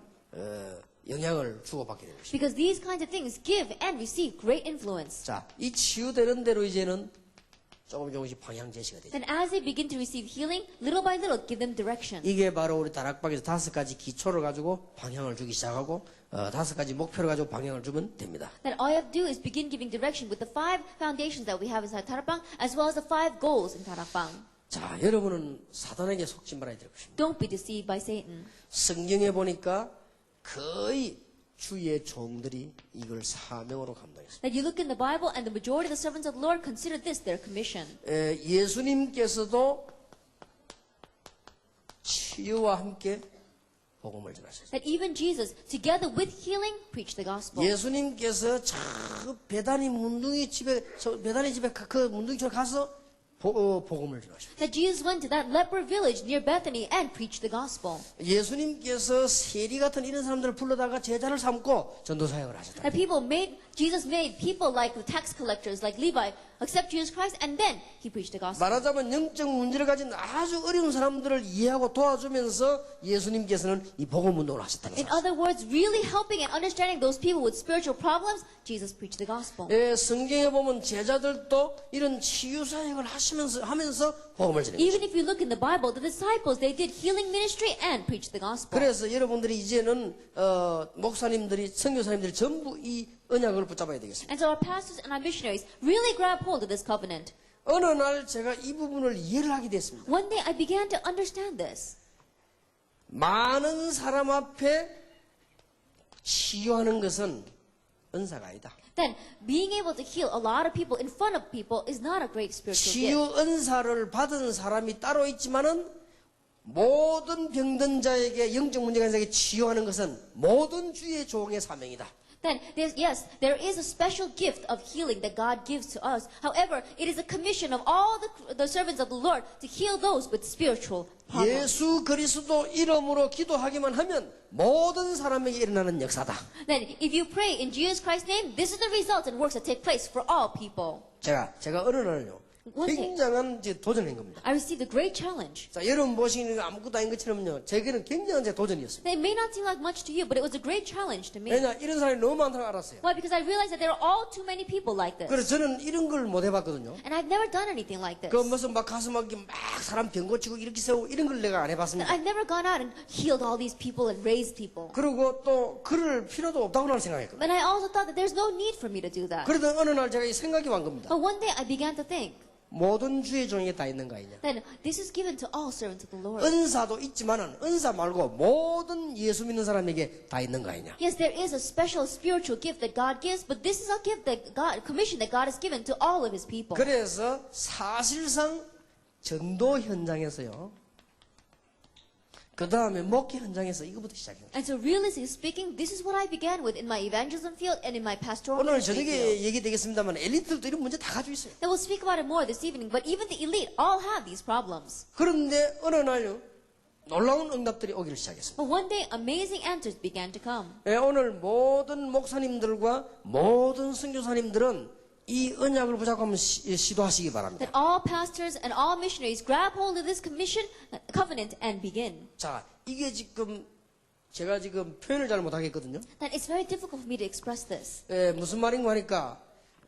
A: 영향을 주고받게 되는 것입니다.
B: Because these kinds of things give and receive great influence.
A: 자, 이 치유되는 대로 이제는 조금씩 방향 제시가 되죠.
B: Then as they begin to receive healing, little by little give them direction.
A: 이게 바로 우리 다락방에서 5가지 기초를 가지고 방향을 주기 시작하고 5가지 목표를 가지고 방향을 주면 됩니다.
B: Then all you have to do is begin giving direction with the 5 foundations that we have inside Tarakbang, as well as the 5 goals in Tarakbang.
A: 자, 여러분은 사단에게 속지 말아야 될 것입니다.
B: Don't be deceived by Satan.
A: 성경에 보니까 거의 주의 종들이 이걸 사명으로 감당했습니다.
B: That you look in the Bible and the majority of the servants of the Lord consider this their commission.
A: 예수님께서도 치유와 함께 복음을 전하셨어요.
B: That even Jesus, together with healing, preached the gospel.
A: 예수님께서 저 베다니 집에 그 문둥이처럼 가서 복음을 전하셨어요.
B: That Jesus went to that leper village near Bethany and preached the gospel.
A: 예수님께서 세리 같은 이런 사람들을 불러다가 제자를 삼고 전도 사역을 하셨다.
B: That Jesus made people like the tax collectors, like Levi, accept Jesus Christ, and then he preached the gospel.
A: 말하자면 영적 문제를 가진 아주 어려운 사람들을 이해하고 도와주면서 예수님께서는 이 복음 운동을 하셨다는
B: In
A: 사실.
B: other words, really helping and understanding those people with spiritual problems, Jesus preached the gospel.
A: 성경에 보면 제자들도 이런 치유 사역을 하면서 복음을 전해요.
B: Even if you look in the Bible, the disciples, they did healing ministry and preached the gospel.
A: 그래서 여러분들이 이제는 목사님들이 선교사님들이 전부 이 언약을 붙잡아야 되겠습니다.
B: And so our pastors and our missionaries really grab hold of this covenant.
A: 어느 날 제가 이 부분을 이해를 하게 됐습니다.
B: One day I began to understand this.
A: 많은 사람 앞에 치유하는 것은 은사가 아니다.
B: then being able to heal a lot of people in front of people is not a great spiritual gift.
A: 치유 은사를 받은 사람이 따로 있지만은 모든 병든 자에게 영적 문제가 있는 자에게 치유하는 것은 모든 주의 종의 사명이다.
B: Then there is a special gift of healing that God gives to us. However, it is a commission of all the servants of the Lord to heal those with spiritual problems.
A: 예수 그리스도 이름으로 기도하기만 하면 모든 사람에게 일어나는 역사다.
B: Then if you pray in Jesus Christ's name, this is the results and works that take place for all people.
A: 제가 어느 날요 굉장한 도전인 겁니다.
B: I received a great challenge.
A: 자, 여러분 보시는 거 아무것도 아닌 것처럼요. 제게는 굉장한 도전이었습니다.
B: It may not seem like much to you, but it was a great challenge to me.
A: 왜냐 이런 사람이 너무 많다는 걸 알았어요.
B: Why? Because I realized that there are all too many people like this.
A: 그래서 저는 이런 걸 못 해봤거든요.
B: And I've never done anything like this.
A: 그 무슨 막 가서 막 사람 병 고치고 이렇게 세우고 이런 걸 내가 안 해봤습니다.
B: I've never gone out and healed all these people and raised people.
A: 그리고 또 그럴 필요도 없다고 나는 생각했거든요.
B: But I also thought that there's no need for me to do that.
A: 그러던 어느 날 제가 이 생각이 온 겁니다.
B: But one day I began to think,
A: 모든 주의 종에게 다 있는 거 아니냐.
B: then this is given to all servants of the Lord.
A: 은사도 있지만은 은사 말고 모든 예수 믿는 사람에게 다 있는 거 아니냐.
B: Yes, there is a special spiritual gift that God gives, but this is a gift that commission that God has given to all of His people.
A: 그래서 사실상 전도 현장에서요. 그 다음에 목회 현장에서 이거부터 시작해요.
B: And so realistically speaking, this is what I began with in my evangelism field and in my pastoral
A: 오늘
B: ministry
A: 저녁에
B: field.
A: 얘기되겠습니다만 엘리트들도 이런 문제 다 가지고 있어요.
B: And we'll speak about it more this evening, but even the elite all have these problems.
A: 그런데 어느 날요 놀라운 응답들이 오기를 시작했습니다.
B: But one day, amazing answers began to come.
A: 예, 오늘 모든 목사님들과 모든 선교사님들은 이 언약을 붙잡고 한번 시도하시기 바랍니다.
B: That all pastors and all missionaries grab hold of this commission, covenant, and begin.
A: 자, 이게 지금 제가 지금 표현을 잘 못하겠거든요.
B: That it's very difficult for me to express this.
A: 예, 무슨 말인가 하니까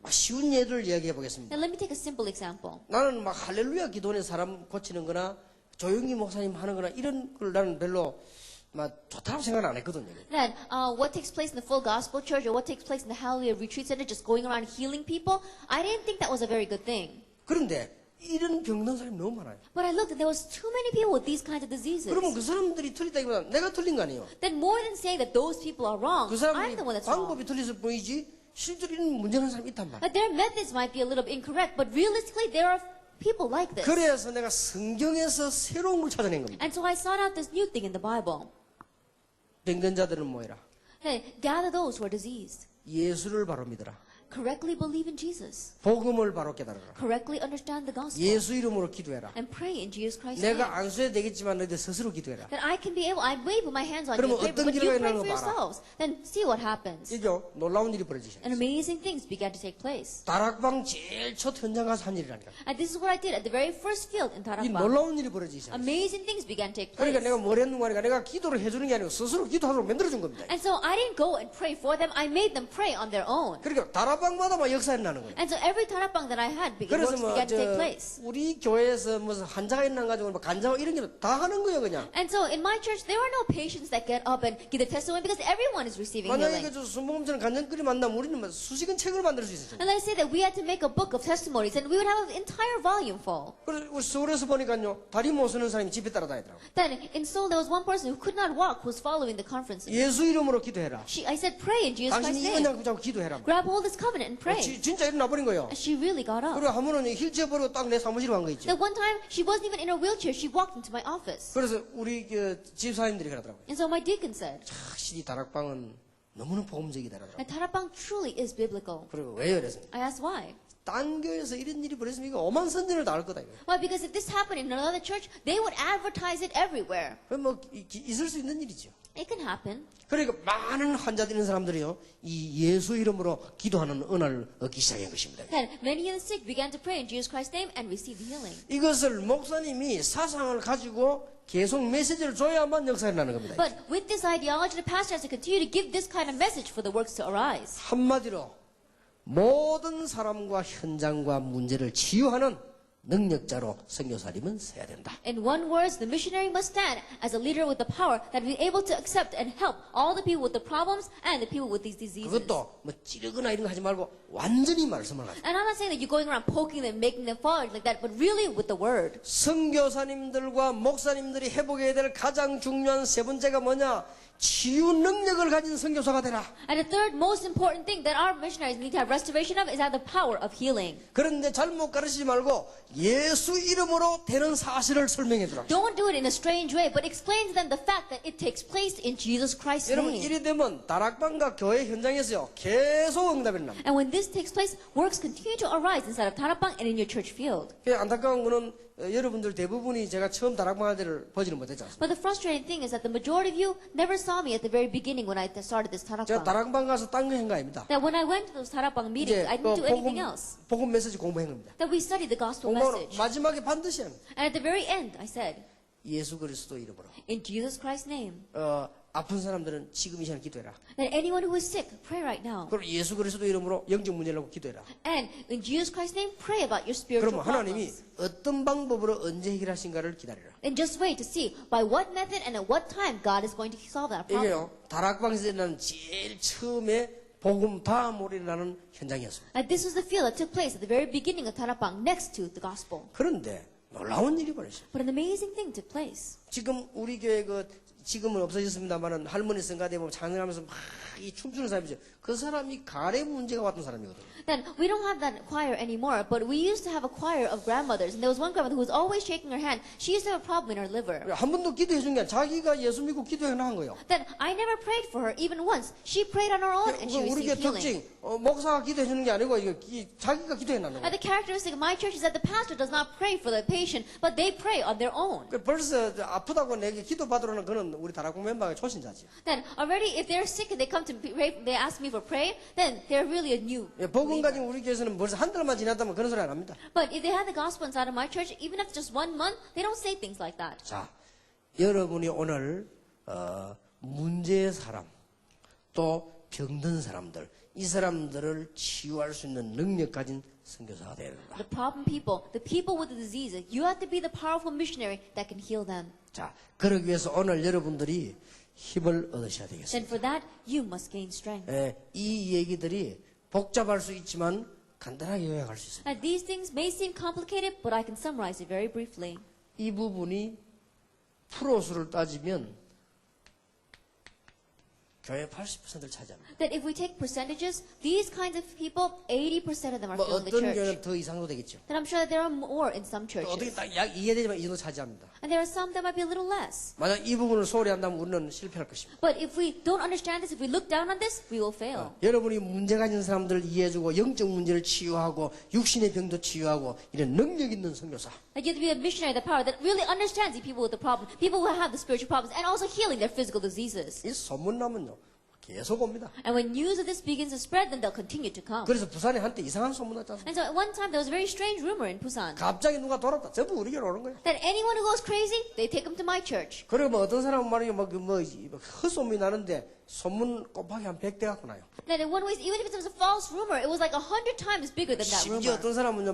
A: 쉬운 예를 이야기해 보겠습니다.
B: Now let me take a simple example.
A: 나는 막 할렐루야 기도원에 사람 고치는 거나 조용히 목사님 하는 거나 이런 걸 나는 별로 막 좋다고 생각을 안 했거든요.
B: Then what takes place in the full gospel church or what takes place in the Hallelujah retreat center just going around healing people, I didn't think that was a very good thing.
A: 그런데 이런 병든 사람이 너무 많아요.
B: But I looked and there was too many people with these kinds of diseases.
A: 그러면 그 사람들이 틀리다기보다 내가 틀린 거 아니에요.
B: Then more than saying that those people are wrong,
A: 그
B: I'm
A: 사람이
B: the one that's wrong.
A: 방법이 틀렸을 뿐이지 실제로 이런 문제는 사람이 있단 말이에요.
B: But their methods might be a little incorrect, but realistically there are people like this.
A: 그래서 내가 성경에서 새로운 걸 찾아낸 겁니다.
B: And so I sought out this new thing in the Bible.
A: 병든 자들은 모이라.
B: Hey, gather those who are diseased.
A: 예수를 바로 믿어라.
B: Correctly believe in Jesus.
A: 복음을 바로 깨달아라.
B: Correctly understand the gospel.
A: 예수 이름으로 기도해라.
B: And pray in Jesus Christ's name.
A: 내가 안 써야 되겠지만 너희들 스스로 기도해라.
B: Then I can be able, I may put my hands on you
A: 그러면
B: and pray,
A: 어떤
B: but you
A: 결과가
B: pray
A: 일어나는
B: for
A: 거 봐라.
B: yourselves. Then see what happens.
A: 이죠? 놀라운 일이 벌어지죠.
B: And amazing things began to take place.
A: 다락방 제일 첫 현장 가서 한 일이라니까.
B: And this is what I did at the very first field in
A: 이
B: Tarapang.
A: 놀라운 일이 벌어지죠.
B: Amazing things began to take place.
A: 그러니까 내가 뭘 했는가 하니까 내가 기도를 해주는 게 아니고 스스로 기도하도록 만들어준 겁니다.
B: And so I didn't go and pray for them. I made them pray on their own.
A: 그러니까 다락방마다 막 역사가 일어나는 거예요.
B: And so every Tarapang that I had,
A: 그래서
B: works
A: 뭐
B: began to take place.
A: 우리 교회에서 무슨 환자가 있나 가지고 뭐 간자고 이런 게 다 하는 거예요 그냥.
B: And so in my church, there are no patients that get up and give the testimony because everyone is receiving
A: 만약에
B: healing.
A: 그 순복음처럼 간증거리 만나면 우리는 뭐 수식은 책을 만들 수 있었죠.
B: And let's say that we had to make a book of testimonies and we would have an entire volume full.
A: 그래서 우리 서울에서 보니까요 다리 못 쓰는 사람이 집에 따라다니더라고.
B: Then in Seoul, there was one person who could not walk who was following the conferences.
A: 예수 이름으로 기도해라.
B: I said, pray in Jesus
A: 당신이
B: Christ's
A: 이
B: name.
A: 언약 붙잡고 기도해라.
B: Grab hold of this covenant and pray.
A: 진짜 일어나 버린 거예요.
B: And she really got up.
A: 그리고 한 번은 휠체어 버리고 딱 내 사무실에 간 거 있죠.
B: That one time, she wasn't even in her wheelchair. She walked into my office.
A: 그래서 우리 그 집사님들이 그러더라고요.
B: And so my deacon said,
A: 확실히 다락방은 너무나 복음적이다 그러더라고요.
B: that Tarapang truly is biblical.
A: 그리고 왜요? 그랬습니다.
B: I asked why.
A: 딴 교회에서 이런 일이 벌어지면 이거 오만 선전을 다 할 거다. 이거.
B: Why? Because if this happened in another church, they would advertise it everywhere.
A: 그럼 뭐 있을 수 있는 일이죠.
B: It can happen.
A: 그러니까 많은 환자들 있는 사람들이요 이 예수 이름으로 기도하는 은혜를 얻기 시작한 것입니다.
B: Then many of the sick began to pray in Jesus Christ's name and received the healing.
A: 이것을 목사님이 사상을 가지고 계속 메시지를 줘야만 역사가 나는 겁니다.
B: But with this ideology, the pastor has to continue to give this kind of message for the works to arise.
A: 한마디로 모든 사람과 현장과 문제를 치유하는 능력자로 선교사님은 서야 된다.
B: In one word, the missionary must stand as a leader with the power that will be able to accept and help all the people with the problems and the people with these diseases.
A: 그것도 뭐 찌르거나 이런 거 하지 말고 완전히 말씀을 가지고.
B: And I'm not saying that you're going around poking them, making them fall like that, but really with the word.
A: 선교사님들과 목사님들이 회복해야 될 가장 중요한 세 번째가 뭐냐? 치유 능력을 가진 선교사가 되라.
B: And the third most important thing that our missionaries need to have restoration of is have the power of healing.
A: 그런데 잘못 가르치지 말고 예수 이름으로 되는 사실을 설명해 주라.
B: Don't do it in a strange way, but explain to them the fact that it takes place in Jesus Christ's
A: 여러분
B: name.
A: 이래 되면 다락방과 교회 현장에서요 계속 응답이 납니다.
B: And when this takes place, works continue to arise inside of Tarapang and in your church field.
A: 안타까운 거는 여러분들 대부분이 제가 처음 다락방 할 때를 보지는 못했지 않습니까?
B: But the frustrating thing is that the majority of you never saw me at the very beginning when I started this
A: 제가
B: Tarapang.
A: 다락방 가서 딴 거 한 거 아닙니다.
B: That when I went to those Tarapang meetings, I didn't do anything else.
A: 복음 메시지 공부한 겁니다.
B: That we studied the gospel
A: 공부는
B: message.
A: 마지막에 반드시 합니다.
B: And at the very end, I said,
A: 예수 그리스도 이름으로
B: in Jesus Christ's name,
A: 아픈 사람들은 지금 이 시간 기도해라.
B: that anyone who is sick, pray right now.
A: 그리고 예수 그리스도 이름으로 영적 문제를 놓고 기도해라.
B: And in Jesus Christ's name, pray about your spiritual
A: 그러면 하나님이
B: problems.
A: 어떤 방법으로 언제 해결하신가를 기다리라.
B: And just wait to see by what method and at what time God is going to solve that problem.
A: 이게요 다락방에서 일어나는 제일 처음에 복음 다음으로 일어나는 현장이었습니다.
B: And this was the field that took place at the very beginning of Tarapang, next to the gospel.
A: 그런데 놀라운 일이 벌어졌어요.
B: But an amazing thing took place.
A: 지금 우리 교회 지금은 없어졌습니다만은 할머니 성가대 보면 찬양하면서 막 이 춤추는 사람이죠. 그 사람이 가래 문제가 왔던 사람이거든요.
B: Then we don't have that choir anymore, but we used to have a choir of grandmothers, and there was one grandmother who was always shaking her hand. She used to have a problem in her liver.
A: 한 번도 기도해 준 게 아니라 자기가 예수 믿고 기도해 나간 거예요.
B: Then I never prayed for her even once. She prayed on her own and she
A: 우리 교회
B: received healing.
A: 특징 목사가 기도해 주는 게 아니고 이거 자기가 기도해 나는
B: And
A: 거예요.
B: the characteristic of my church is that the pastor does not pray for the patient, but they pray on their own.
A: 벌써 아프다고 내게 기도 받으러는 그는 우리 다락방 멤버가 초신자지.
B: Then already, if they're sick and they come to pray, they ask me for prayer, then they're really a new.
A: 복음 가진 우리 교회에서는 벌써 한 달만 지났다면 그런 소리 안 합니다.
B: But if they have the gospel inside of my church, even if it's just 1 month, they don't say things like that.
A: 자, 여러분이 오늘 문제의 사람 또 병든 사람들 이 사람들을 치유할 수 있는 능력 가진 선교사가 되어야 된다.
B: The problem people, the people with the diseases, you have to be the powerful missionary that can heal them.
A: 자, 그러기 위해서 오늘 여러분들이 힘을 얻으셔야
B: Then
A: 되겠습니다.
B: for that, you must gain strength.
A: 이 얘기들이 복잡할 수 있지만 간단하게 요약할 수 있습니다.
B: And these things may seem complicated, but I can summarize it very briefly.
A: 이 부분이 프로수를 따지면 교회 80%를 차지합니다.
B: That if we take percentages, these kinds of people, 80% of them are
A: 뭐
B: filled in the
A: 어떤
B: church.
A: 교회는 더 이상도 되겠죠.
B: Then I'm sure that there are more in some
A: 또 어떻게
B: churches.
A: 딱 약 이해되지만 이 정도 차지합니다.
B: And there are some that might be a little less.
A: 만약 이 부분을 소홀히 한다면 우리는 실패할 것입니다.
B: But if we don't understand this, if we look down on this, we will fail.
A: 여러분이 문제 가진 사람들을 이해해주고 영적 문제를 치유하고 육신의 병도 치유하고 이런 능력 있는 선교사.
B: That you have to be a missionary, the power that really understands the people with the problem, people who have the spiritual problems, and also healing their physical diseases.
A: 이 소문나면요 계속 옵니다.
B: And when news of this begins to spread, then they'll continue to come.
A: 그래서 부산에 한때 이상한 소문 났지 않습니까?
B: And so at one time, there was a very strange rumor in Busan
A: 갑자기 누가 돌았다. 전부 우리 교회로 오는 거예요.
B: that anyone who goes crazy, they take them to my church.
A: 그리고 뭐 어떤 사람은 말이에요. 헛소문이 나는데 소문 곱하기 한 100대 갖고 나요.
B: Then in one way, even if it was a false rumor, it was like 100 times bigger than that
A: 심지어
B: rumor.
A: 어떤 사람은요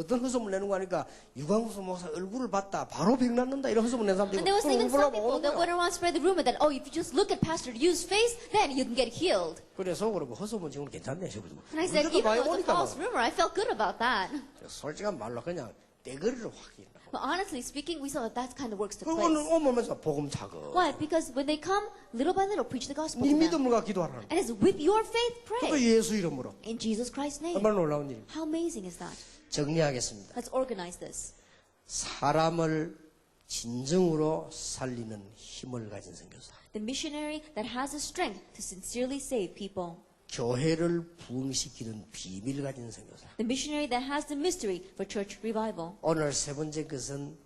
A: 어떤 헛소문 내는 거 하니까 유광수 목사 얼굴을 봤다 바로 병 낫는다 이런 헛소문 낸 사람도
B: And there was even some people that went
A: 있고
B: around spread the rumor that, oh, if you just look at Pastor Yu's face, then you can get healed.
A: 그래 속으로 뭐 헛소문 지금 괜찮네 싶어서
B: And I said,
A: 우리도
B: even
A: 많이
B: though it's a
A: 오니까
B: false rumor, I felt good about that.
A: 솔직한 말로 그냥 떼거리를 확 일어나고
B: But honestly speaking, we saw that that kind of works took
A: 그거는
B: place.
A: 오면서 복음 차고
B: Why? Because when they come, little by little, preach the gospel
A: 네
B: to them.
A: 믿음을 갖고 기도하라는
B: And it's with your faith,
A: 그것도
B: pray.
A: 예수 이름으로
B: In Jesus Christ's name.
A: 얼마나 놀라운 일입니다.
B: How amazing is that?
A: 정리하겠습니다.
B: Let's organize this.
A: 사람을 진정으로 살리는 힘을 가진 선교사
B: The missionary that has the strength to sincerely save people.
A: 교회를 부흥시키는 비밀 가진 선교사
B: The missionary that has the mystery for church revival.
A: 오늘 세 번째 것은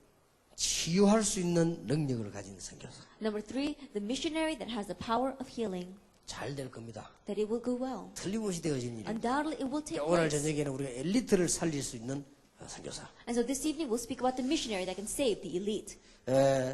A: 치유할 수 있는 능력을 가진 선교사
B: Number 3, the missionary that has the power of healing.
A: 잘 될 겁니다.
B: That it will go well.
A: 틀림없이 되어지는 일입니다.
B: Undoubtedly, it will take
A: 오늘
B: place.
A: 저녁에는 우리가 엘리트를 살릴 수 있는 선교사
B: And so this evening, we'll speak about the missionary that can save the elite.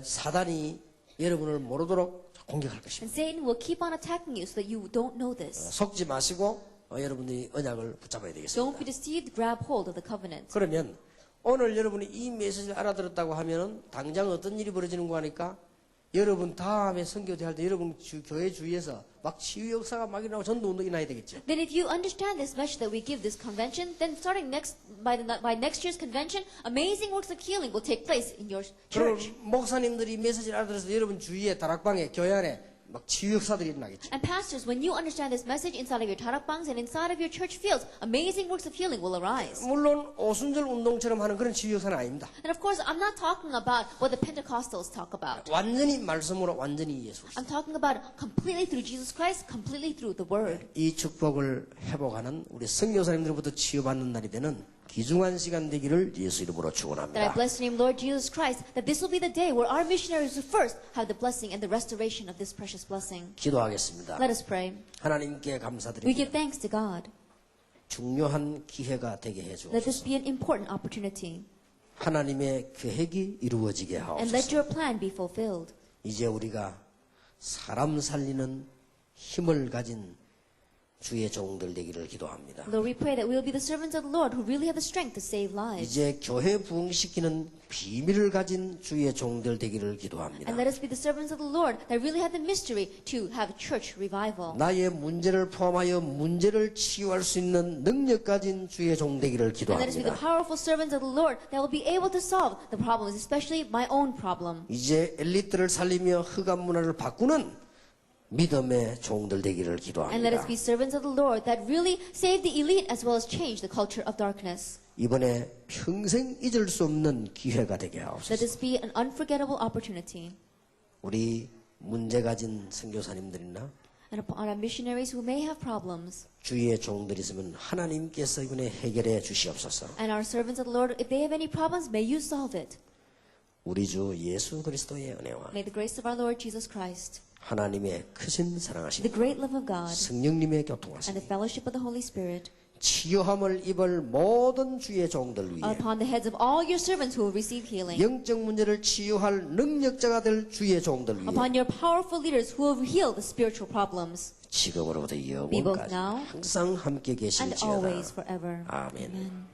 A: 사단이 여러분을 모르도록 공격할 것입니다.
B: And Satan will keep on attacking you so that you don't know this.
A: 속지 마시고 여러분들이 언약을 붙잡아야 되겠습니다.
B: Don't be deceived, grab hold of the covenant.
A: 그러면 오늘 여러분이 이 메시지를 알아들었다고 하면 당장 어떤 일이 벌어지는 거 하니까 여러분 다음에 선교대 할 때 여러분 교회 주위에서 막 치유 역사가 막 일어나고 전도 운동이 나야 되겠죠.
B: Then if you understand this message that we give this convention, then starting by next year's convention, amazing works of healing will take place in your
A: 그럼
B: church.
A: 목사님들이 메시지를 알아들어서 여러분 주위에 다락방에 교회 안에 막 치유 역사들이 일어나겠죠.
B: And pastors, when you understand this message inside of your tarakbangs and inside of your church fields, amazing works of healing will arise.
A: 물론 오순절 운동처럼 하는 그런 치유 역사는 아닙니다.
B: And of course, I'm not talking about what the Pentecostals talk about.
A: 완전히 말씀으로 완전히 예수.
B: I'm talking about completely through Jesus Christ, completely through the Word.
A: 이 축복을 회복하는 우리 선교사님들부터 치유받는 날이 되는 귀중한 시간 되기를 예수 이름으로
B: That I
A: 축원합니다.
B: bless the name Lord Jesus Christ, that this will be the day where our missionaries will first have the blessing and the restoration of this precious blessing.
A: 기도하겠습니다.
B: Let us pray.
A: 하나님께
B: We
A: 감사드립니다.
B: give thanks to God.
A: 중요한 기회가 되게
B: Let this
A: 해주옵소서.
B: be an important opportunity.
A: 하나님의 계획이 이루어지게
B: And let
A: 하옵소서.
B: your plan be fulfilled.
A: 이제 우리가 사람 살리는 힘을 가진 주의 종들 되기를 기도합니다.
B: Lord, we pray that we will be the servants of the Lord who really have the strength to save lives.
A: 이제 교회 부흥시키는 비밀을 가진 주의 종들 되기를
B: And
A: 기도합니다.
B: let us be the servants of the Lord that really have the mystery to have church revival.
A: 나의 문제를 포함하여 문제를 치유할 수 있는 능력 가진 주의 종 되기를
B: And let us be the
A: 기도합니다.
B: powerful servants of the Lord that will be able to solve the problems, especially my own problem.
A: 이제 엘리트를 살리며 흑암 문화를 바꾸는 믿음의 종들 되기를
B: And let us
A: 기도합니다.
B: be servants of the Lord that really save the elite as well as change the culture of darkness.
A: 이번에 평생 잊을 수 없는 기회가 되게
B: Let
A: 하옵소서.
B: this be an unforgettable opportunity.
A: 우리 문제 가진 선교사님들이나
B: And upon our missionaries who may have problems,
A: 주의 종들이 있으면 하나님께서 이번에 해결해 주시옵소서.
B: and our servants of the Lord, if they have any problems, may you solve it.
A: 우리 주 예수 그리스도의 은혜와
B: May the grace of our Lord Jesus Christ,
A: 하나님의 크신 사랑하심,
B: the great love of God,
A: 성령님의
B: and
A: 교통하심,
B: the fellowship of the Holy Spirit
A: 치유함을 입을 모든 주의 종들
B: are
A: 위해
B: upon the heads of all your servants who will receive healing,
A: 영적 문제를 치유할 능력자가 될 주의 종들 위해
B: upon your powerful leaders who will heal the spiritual problems,
A: 지금으로부터
B: Be both
A: 영원까지
B: now
A: 항상 함께
B: and
A: 계실지어다.
B: always forever.
A: 아멘.
B: Amen.